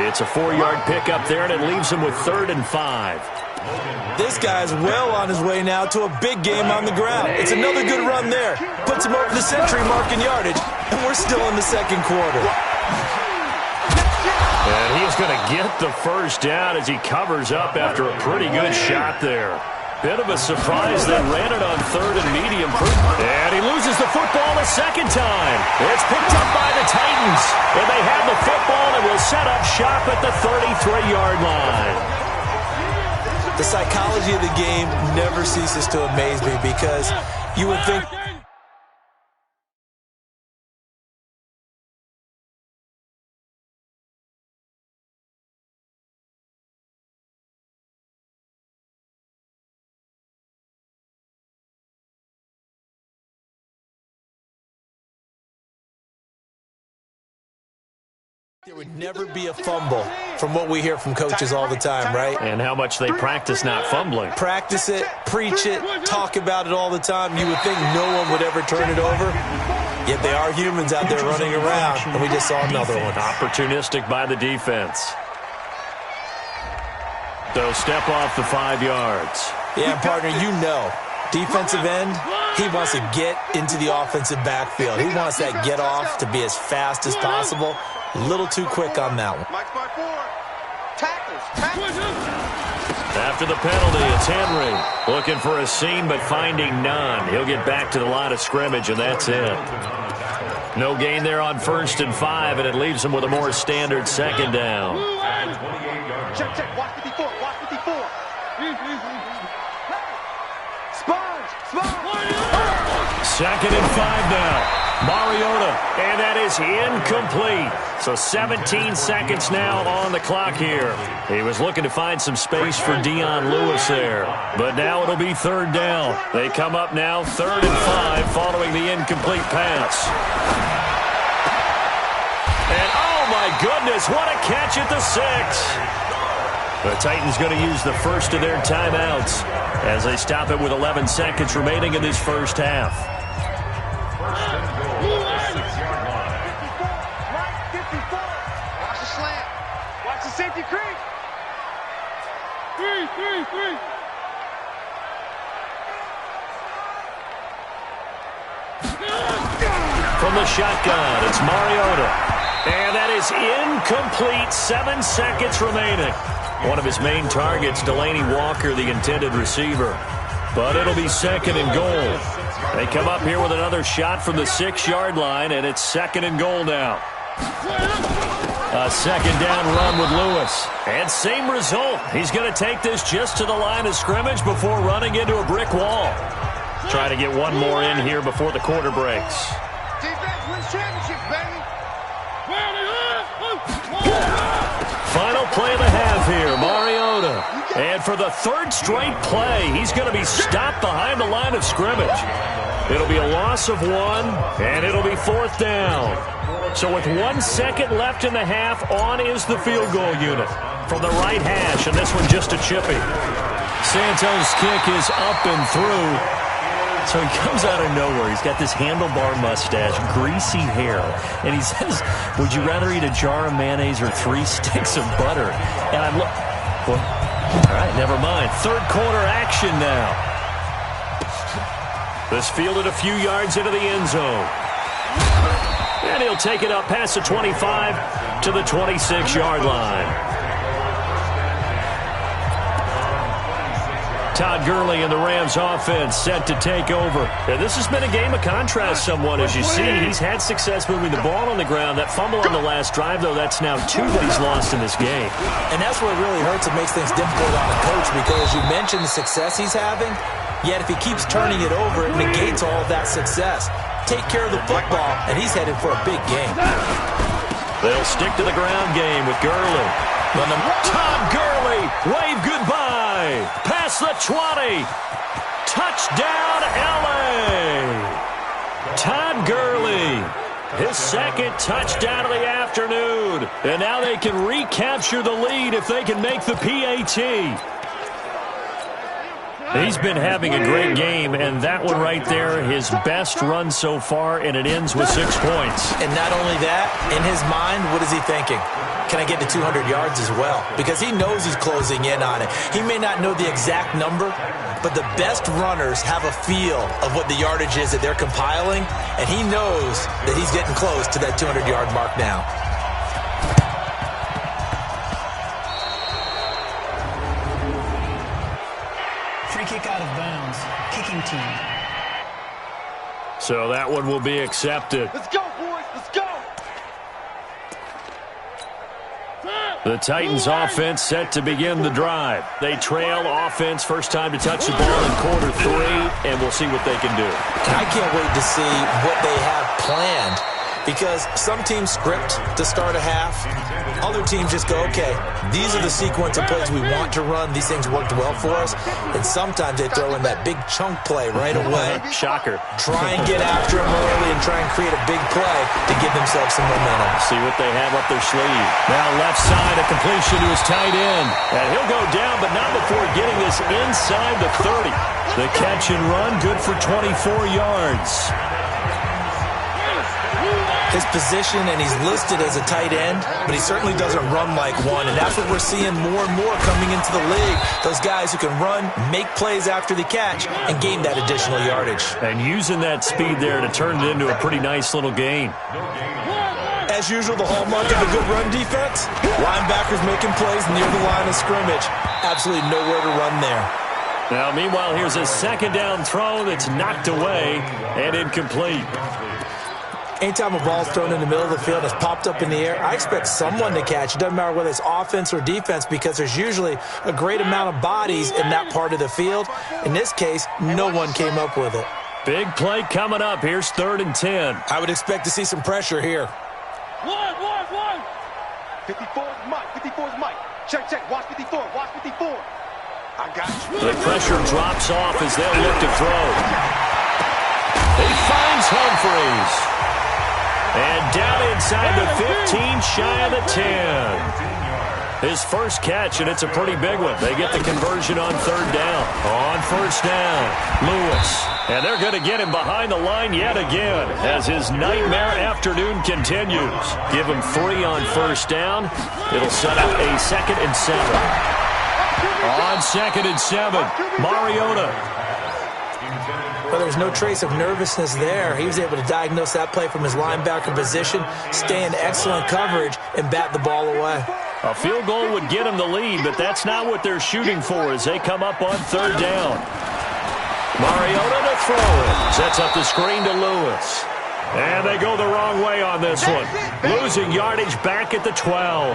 It's a 4-yard pickup there, and it leaves him with 3rd and 5. This guy's well on his way now to a big game on the ground. It's another good run there. Puts him over the century mark in yardage, and we're still in the 2nd quarter. And he's going to get the 1st down as he covers up after a pretty good shot there. Bit of a surprise. They ran it on third and medium. And he loses the football a second time. It's picked up by the Titans. And they have the football and will set up shop at the 33-yard line. The psychology of the game never ceases to amaze me because you would think there would never be a fumble from what we hear from coaches all the time, right? And how much they practice not fumbling. Practice it, preach it, talk about it all the time. You would think no one would ever turn it over. Yet they are humans out there running around, and we just saw another one. Opportunistic by the defense. So step off the 5 yards. Yeah, partner, you know, defensive end, he wants to get into the offensive backfield. He wants that get off to be as fast as possible. A little too quick on that one. After the penalty, it's Henry. Looking for a seam, but finding none. He'll get back to the line of scrimmage, and that's it. No gain there on 1st and 5, and it leaves him with a more standard second down. Check, check. Watch 54. Watch 54. Sponge. 2nd and 5 now. Mariota, and that is incomplete. So 17 seconds now on the clock here. He was looking to find some space for Dion Lewis there. But now it'll be 3rd down. They come up now 3rd and 5 following the incomplete pass. And oh my goodness, what a catch at the 6. The Titans going to use the first of their timeouts as they stop it with 11 seconds remaining in this first half. Watch the slant. Watch the safety creep. 3. From the shotgun, it's Mariota. And that is incomplete. 7 seconds remaining. One of his main targets, Delaney Walker, the intended receiver. But it'll be 2nd and goal. They come up here with another shot from the 6-yard line, and it's 2nd and goal now. A 2nd down run with Lewis. And same result. He's going to take this just to the line of scrimmage before running into a brick wall. Trying to get one more in here before the quarter breaks. Defense wins championships, baby. Final play of the half here, Mariota. And for the 3rd straight play, he's going to be stopped behind the line of scrimmage. It'll be a loss of 1, and it'll be 4th down. So with 1 second left in the half, on is the field goal unit from the right hash, and this one just a chippy. Santos' kick is up and through. So he comes out of nowhere. He's got this handlebar mustache, greasy hair, and he says, would you rather eat a jar of mayonnaise or 3 sticks of butter? And I'm like, well, all right, never mind. 3rd quarter action now. This fielded a few yards into the end zone. And he'll take it up past the 25 to the 26-yard line. Todd Gurley and the Rams offense set to take over. And this has been a game of contrast somewhat, as you see. He's had success moving the ball on the ground. That fumble on the last drive, though, that's now 2 that he's lost in this game. And that's where it really hurts and makes things difficult on a coach because you mentioned the success he's having, yet if he keeps turning it over, it negates all of that success. Take care of the football, and he's headed for a big game. They'll stick to the ground game with Gurley. Todd Gurley, wave goodbye. Past the 20. Touchdown, L.A. Todd Gurley, his 2nd touchdown of the afternoon. And now they can recapture the lead if they can make the PAT. He's been having a great game, and that one right there, his best run so far, and it ends with 6 points. And not only that, in his mind, what is he thinking? Can I get to 200 yards as well? Because he knows he's closing in on it. He may not know the exact number, but the best runners have a feel of what the yardage is that they're compiling, and he knows that he's getting close to that 200-yard mark now. kick out of bounds. Kicking team. So that one will be accepted. Let's go, boys. Let's go. The Titans offense set to begin the drive. They trail offense, first time to touch the ball in quarter 3, and we'll see what they can do. I can't wait to see what they have planned, because some teams script to start a half. Other teams just go, okay, these are the sequence of plays we want to run. These things worked well for us. And sometimes they throw in that big chunk play right away. Shocker. Try and get after them early and try and create a big play to give themselves some momentum. See what they have up their sleeve. Now left side, a completion to his tight end. And he'll go down, but not before getting this inside the 30. The catch and run, good for 24 yards. His position, and he's listed as a tight end, but he certainly doesn't run like one, and that's what we're seeing more and more coming into the league. Those guys who can run, make plays after the catch, and gain that additional yardage. And using that speed there to turn it into a pretty nice little gain. As usual, the hallmark of a good run defense, linebackers making plays near the line of scrimmage. Absolutely nowhere to run there. Now, meanwhile, here's a second down throw that's knocked away and incomplete. Anytime a ball's thrown in the middle of the field, it's popped up in the air, I expect someone to catch. It doesn't matter whether it's offense or defense, because there's usually a great amount of bodies in that part of the field. In this case, no one came up with it. Big play coming up. Here's 3rd and 10. I would expect to see some pressure here. 54 is Mike. 54 is Mike. Check, check. Watch 54. Watch 54. I got you. The pressure drops off as they'll look to throw. He finds Humphreys. And down inside the 15, shy of the 10. His first catch, and it's a pretty big one. They get the conversion on 3rd down. On 1st down, Lewis. And they're going to get him behind the line yet again as his nightmare afternoon continues. Give him 3 on 1st down. It'll set up a 2nd and 7. On 2nd and 7, Mariota. Well, there's no trace of nervousness there. He was able to diagnose that play from his linebacker position, stay in excellent coverage, and bat the ball away. A field goal would get him the lead, but that's not what they're shooting for as they come up on 3rd down. Mariota to throw it. Sets up the screen to Lewis. And they go the wrong way on this one. Losing yardage back at the 12.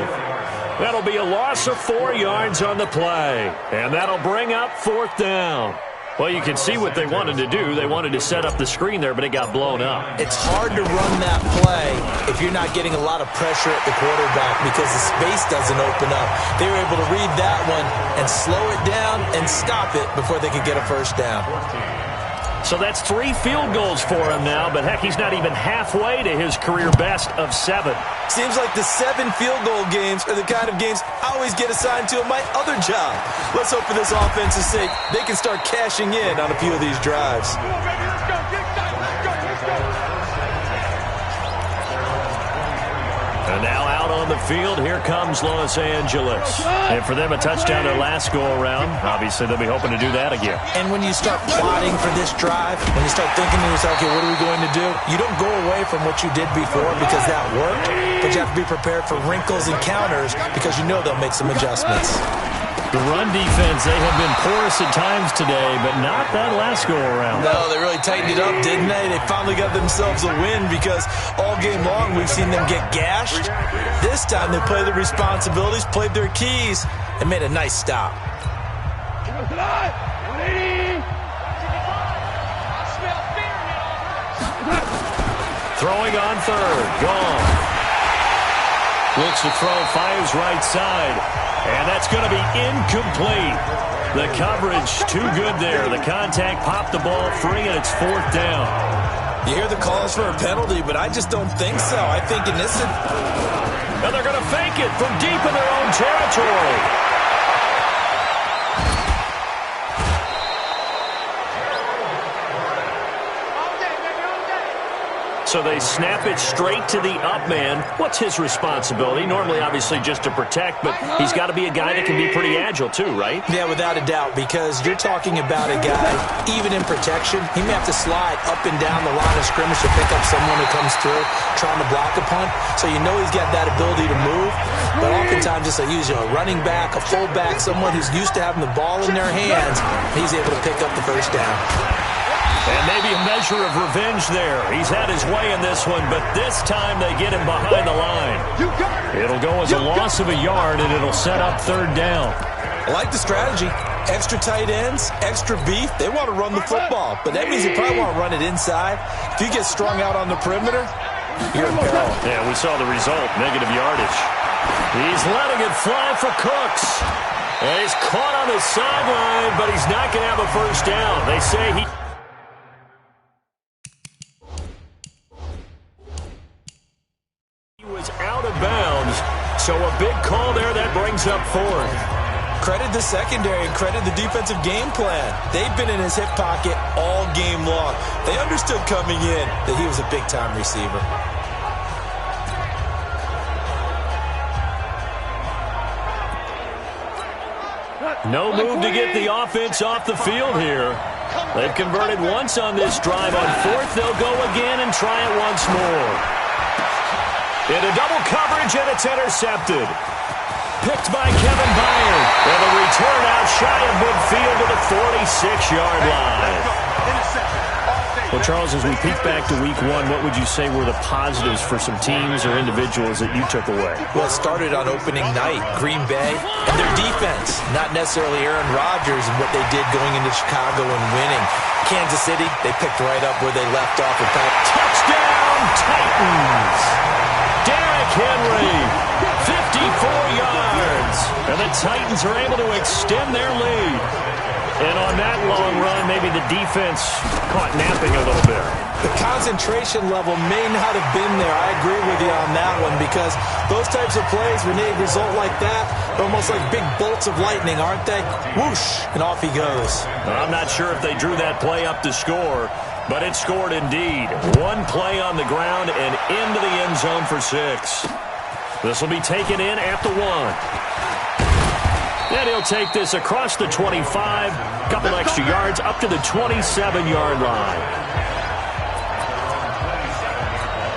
That'll be a loss of 4 yards on the play. And that'll bring up 4th down. Well, you can see what they wanted to do. They wanted to set up the screen there, but it got blown up. It's hard to run that play if you're not getting a lot of pressure at the quarterback because the space doesn't open up. They were able to read that one and slow it down and stop it before they could get a 1st down. So that's 3 field goals for him now, but heck, he's not even halfway to his career best of 7. Seems like the 7 field goal games are the kind of games I always get assigned to in my other job. Let's hope for this offense's sake they can start cashing in on a few of these drives. Come on, baby. Let's go. Get excited. Let's go. Let's go. And now out on the field, here comes Los Angeles. And for them, a touchdown their last go-around. Obviously, they'll be hoping to do that again. And when you start plotting for this drive, when you start thinking to yourself, okay, what are we going to do? You don't go away from what you did before because that worked, but you have to be prepared for wrinkles and counters because you know they'll make some adjustments. The run defense, they have been porous at times today, but not that last go-around. No, they really tightened it up, didn't they? They finally got themselves a win because all game long we've seen them get gashed. This time they played their responsibilities, played their keys, and made a nice stop. Throwing on 3rd, gone. Looks to throw, fires right side. And that's going to be incomplete. The coverage too good there. The contact popped the ball free, and it's 4th down. You hear the calls for a penalty, but I just don't think so. I think in this... And they're going to fake it from deep in their own territory. So they snap it straight to the up man. What's his responsibility? Normally, obviously, just to protect, but he's got to be a guy that can be pretty agile too, right? Yeah, without a doubt, because you're talking about a guy, even in protection, he may have to slide up and down the line of scrimmage to pick up someone who comes through trying to block a punt. So you know he's got that ability to move, but oftentimes just a running back, a fullback, someone who's used to having the ball in their hands, he's able to pick up the first down. And maybe a measure of revenge there. He's had his way in this one, but this time they get him behind the line. It'll go as a loss of a yard, and it'll set up third down. I like the strategy. Extra tight ends, extra beef. They want to run the football, but that means they probably want to run it inside. If you get strung out on the perimeter, you're in peril. Yeah, we saw the result, negative yardage. He's letting it fly for Cooks. And he's caught on the sideline, but he's not going to have a first down. They say he was out of bounds, so a big call there that brings up fourth. Credit the secondary and credit the defensive game plan. They've been in his hip pocket all game long. They understood coming in that he was a big-time receiver. No move to get the offense off the field here. They've converted once on this drive. On fourth, they'll go again and try it once more. Into double coverage, and it's intercepted. Picked by Kevin Byard. And a return out shy of midfield to the 46-yard line. Well, Charles, as we peek back to week one, what would you say were the positives for some teams or individuals that you took away? Well, it started on opening night, Green Bay, and their defense. Not necessarily Aaron Rodgers and what they did going into Chicago and winning. Kansas City, they picked right up where they left off. Touchdown, Titans! Derrick Henry, 54 yards. And the Titans are able to extend their lead. And on that long run, maybe the defense caught napping a little bit. The concentration level may not have been there. I agree with you on that one, because those types of plays, when they result like that, they're almost like big bolts of lightning, aren't they? Whoosh, and off he goes. I'm not sure if they drew that play up to score, but it scored indeed. One play on the ground and into the end zone for 6. This will be taken in at the 1. And he'll take this across the 25, couple extra yards, up to the 27-yard line.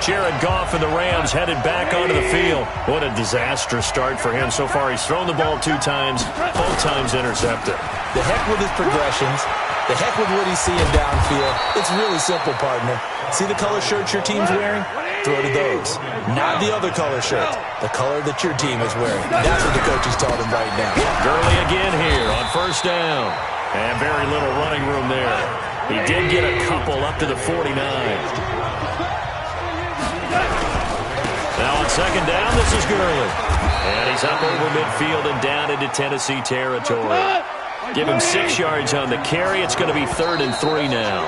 Jared Goff and the Rams headed back onto the field. What a disastrous start for him so far. He's thrown the ball 2 times, both times intercepted. The heck with his progressions. The heck with what he's seeing downfield. It's really simple, partner. See the color shirts your team's wearing? Throw to those. Not the other color shirts. The color that your team is wearing. That's what the coach is telling him right now. Gurley again here on first down. And very little running room there. He did get a couple up to the 49. Now on second down, this is Gurley. And he's up over midfield and down into Tennessee territory. Give him 6 yards on the carry. It's going to be 3rd and 3 now.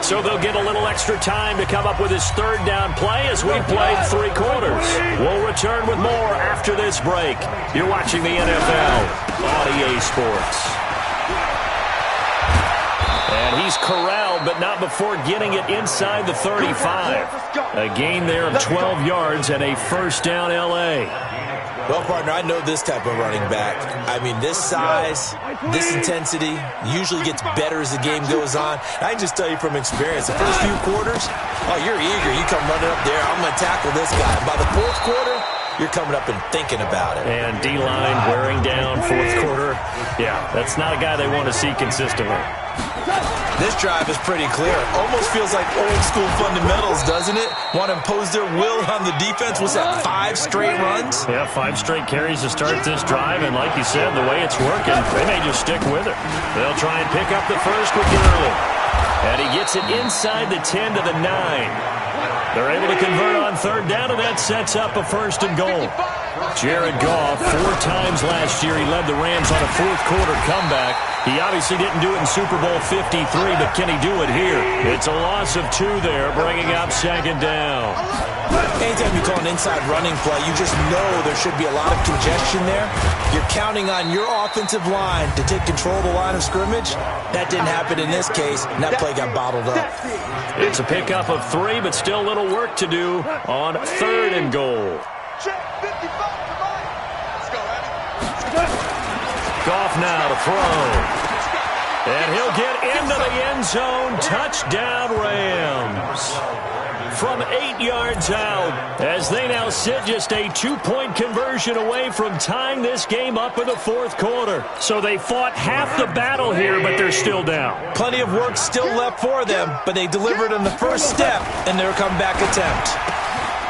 So they'll get a little extra time to come up with his third down play as we've played 3 quarters. We'll return with more after this break. You're watching the NFL on EA Sports. And he's corralled, but not before getting it inside the 35. A gain there of 12 yards and a first down L.A. Well, partner, I know this type of running back. I mean, this size, this intensity usually gets better as the game goes on. I can just tell you from experience, the first few quarters, oh, you're eager. You come running up there, I'm going to tackle this guy. By the 4th quarter, you're coming up and thinking about it. And D-line wearing down 4th quarter. Yeah, that's not a guy they want to see consistently. This drive is pretty clear. Almost feels like old school fundamentals, doesn't it? Want to impose their will on the defense. What's that, 5 straight runs? Yeah, 5 straight carries to start this drive. And like you said, the way it's working, they may just stick with it. They'll try and pick up the first with Gurley. And he gets it inside the 10 to the 9. They're able to convert on 3rd down, and that sets up a 1st and goal. Jared Goff, 4 times last year he led the Rams on a fourth-quarter comeback. He obviously didn't do it in Super Bowl 53, but can he do it here? It's a loss of 2 there, bringing up second down. Anytime you call an inside running play, you just know there should be a lot of congestion there. You're counting on your offensive line to take control of the line of scrimmage. That didn't happen in this case, and that play got bottled up. It's a pickup of 3, but still a little work to do on 3rd and goal. Goff now to throw. And he'll get into the end zone. Touchdown, Rams. From 8 yards out, as they now sit just a 2-point conversion away from tying this game up in the fourth quarter. So they fought half the battle here, but they're still down. Plenty of work still left for them, but they delivered on the first step in their comeback attempt.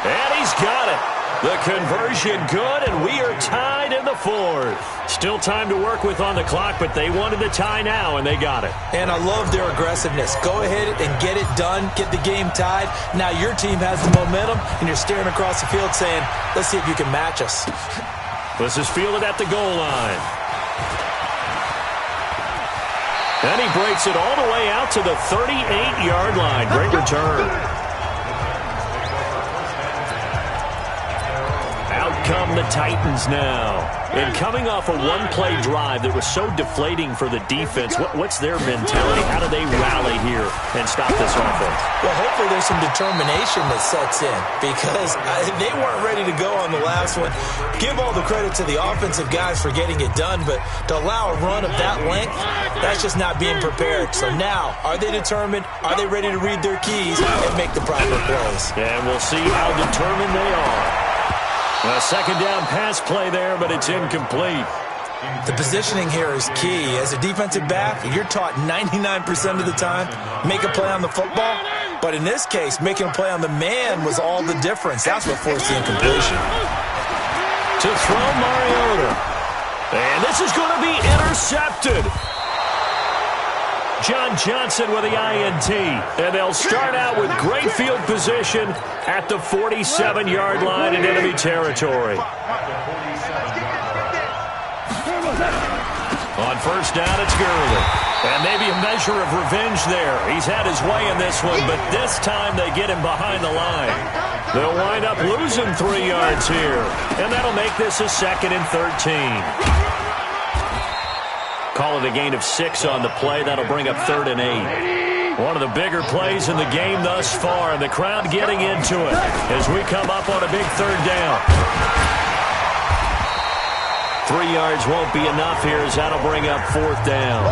And he's got it. The conversion good, and we are tied in the fourth. Still time to work with on the clock, but they wanted the tie now, and they got it. And I love their aggressiveness. Go ahead and get it done, get the game tied. Now your team has the momentum, and you're staring across the field saying, let's see if you can match us. This is fielded at the goal line. And he breaks it all the way out to the 38-yard line. Great return. Come the Titans now. And coming off a one-play drive that was so deflating for the defense, what's their mentality? How do they rally here and stop this offense? Well, hopefully there's some determination that sets in because they weren't ready to go on the last one. Give all the credit to the offensive guys for getting it done, but to allow a run of that length, that's just not being prepared. So now, are they determined? Are they ready to read their keys and make the proper plays? And we'll see how determined they are. A second down pass play there, but it's incomplete. The positioning here is key. As a defensive back, you're taught 99% of the time, make a play on the football. But in this case, making a play on the man was all the difference. That's what forced the incompletion. To throw Mariota. And this is going to be intercepted. John Johnson with the INT. And they'll start out with great field position at the 47-yard line in enemy territory. On first down, it's Gurley. And maybe a measure of revenge there. He's had his way in this one, but this time they get him behind the line. They'll wind up losing 3 yards here. And that'll make this a 2nd and 13. Call it a gain of 6 on the play. That'll bring up 3rd and 8. One of the bigger plays in the game thus far, and the crowd getting into it as we come up on a big 3rd down. 3 yards won't be enough here as that'll bring up 4th down.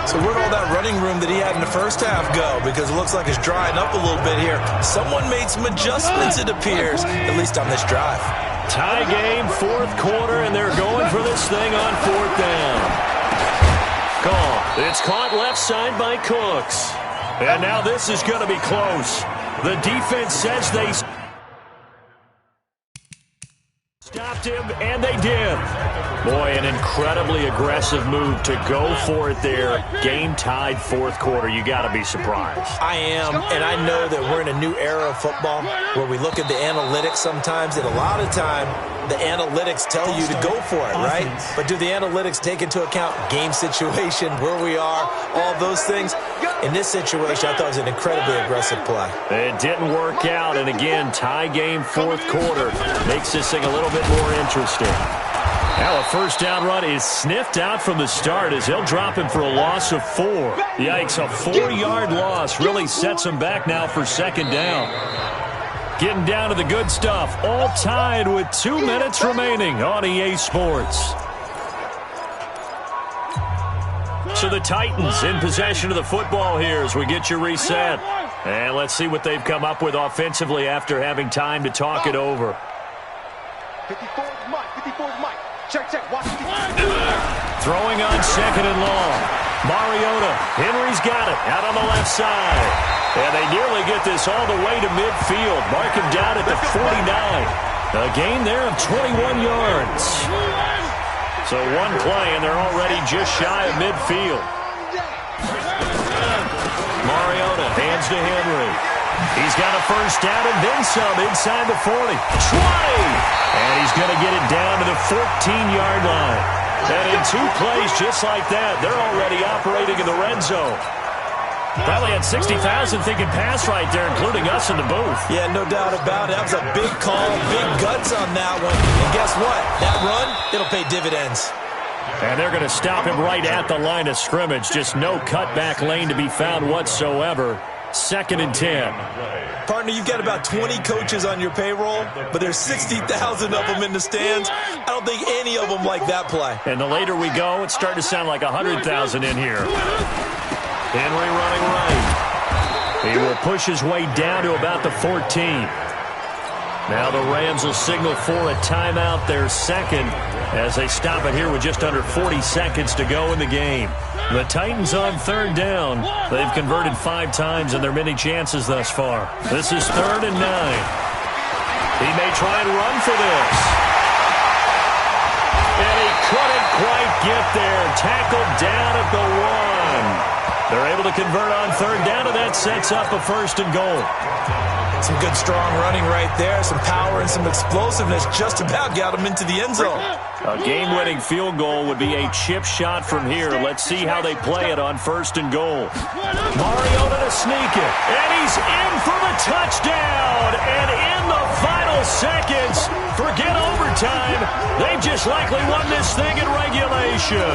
So where'd all that running room that he had in the first half go? Because it looks like it's drying up a little bit here. Someone made some adjustments, it appears, at least on this drive. Tie game, fourth quarter, and they're going for this thing on 4th down. Call. It's caught left side by Cooks. And now this is going to be close. The defense says they stopped him, and they did. Boy, an incredibly aggressive move to go for it there. Game tied, fourth quarter. You got to be surprised. I am, and I know that we're in a new era of football where we look at the analytics sometimes, and a lot of time the analytics tell you to go for it, right? But do the analytics take into account game situation, where we are, all those things? In this situation, I thought it was an incredibly aggressive play. It didn't work out, and again, tie game, fourth quarter. Makes this thing a little bit more interesting. Now a first down run is sniffed out from the start as they'll drop him for a loss of 4. Yikes, a 4-yard loss really sets him back now for 2nd down. Getting down to the good stuff, all tied with 2 minutes remaining on EA Sports. So the Titans in possession of the football here as we get you reset. And let's see what they've come up with offensively after having time to talk it over. 54 is Mike. 54 is Mike. Check, watch it. Throwing on 2nd and long. Mariota. Henry's got it out on the left side. And they nearly get this all the way to midfield. Mark him down at the 49. A gain there of 21 yards. So one play, and they're already just shy of midfield. Mariota hands to Henry. He's got a first down and then some inside the 40. 20! And he's going to get it down to the 14-yard line. And in 2 plays just like that, they're already operating in the red zone. Probably had 60,000 thinking pass right there, including us in the booth. Yeah, no doubt about it. That was a big call, big guts on that one. And guess what? That run, it'll pay dividends. And they're going to stop him right at the line of scrimmage. Just no cutback lane to be found whatsoever. 2nd and 10. Partner, you've got about 20 coaches on your payroll, but there's 60,000 of them in the stands. I don't think any of them like that play. And the later we go, it's starting to sound like 100,000 in here. Henry running right. He will push his way down to about the 14. Now the Rams will signal for a timeout, their second, as they stop it here with just under 40 seconds to go in the game. The Titans on 3rd down. They've converted 5 times in their many chances thus far. This is 3rd and 9. He may try and run for this. And he couldn't quite get there. Tackled down at the 1. They're able to convert on 3rd down, and that sets up a 1st and goal. Some good, strong running right there. Some power and some explosiveness just about got him into the end zone. A game-winning field goal would be a chip shot from here. Let's see how they play it on 1st and goal. Mariota to sneak it, and he's in for the touchdown. And in the final seconds, forget overtime. They've just likely won this thing in regulation.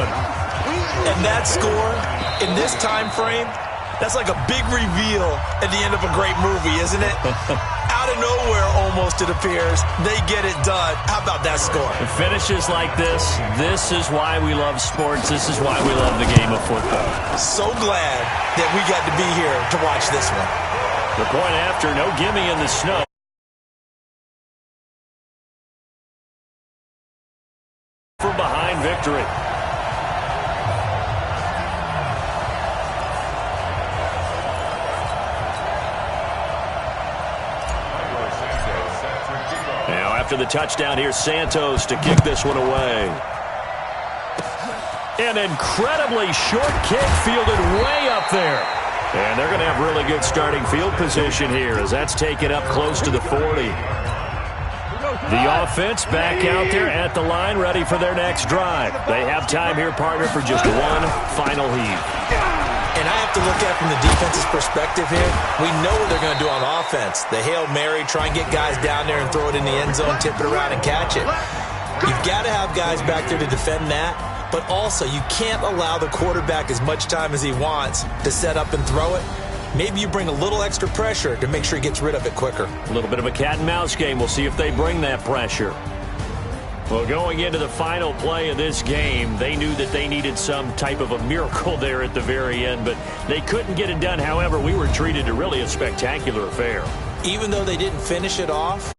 And that score, in this time frame, that's like a big reveal at the end of a great movie, isn't it? Out of nowhere, almost, it appears. They get it done. How about that score? It finishes like this. This is why we love sports. This is why we love the game of football. So glad that we got to be here to watch this one. The point after, no gimme in the snow. From behind victory. Now after the touchdown, here's Santos to kick this one away. An incredibly short kick fielded way up there. And they're going to have really good starting field position here as that's taken up close to the 40. The offense back out there at the line, ready for their next drive. They have time here, partner, for just one final heave. And I have to look at it from the defense's perspective here. We know what they're going to do on offense. The Hail Mary, try and get guys down there and throw it in the end zone, tip it around and catch it. You've got to have guys back there to defend that, but also you can't allow the quarterback as much time as he wants to set up and throw it. Maybe you bring a little extra pressure to make sure he gets rid of it quicker. A little bit of a cat and mouse game. We'll see if they bring that pressure. Well, going into the final play of this game, they knew that they needed some type of a miracle there at the very end, but they couldn't get it done. However, we were treated to really a spectacular affair. Even though they didn't finish it off,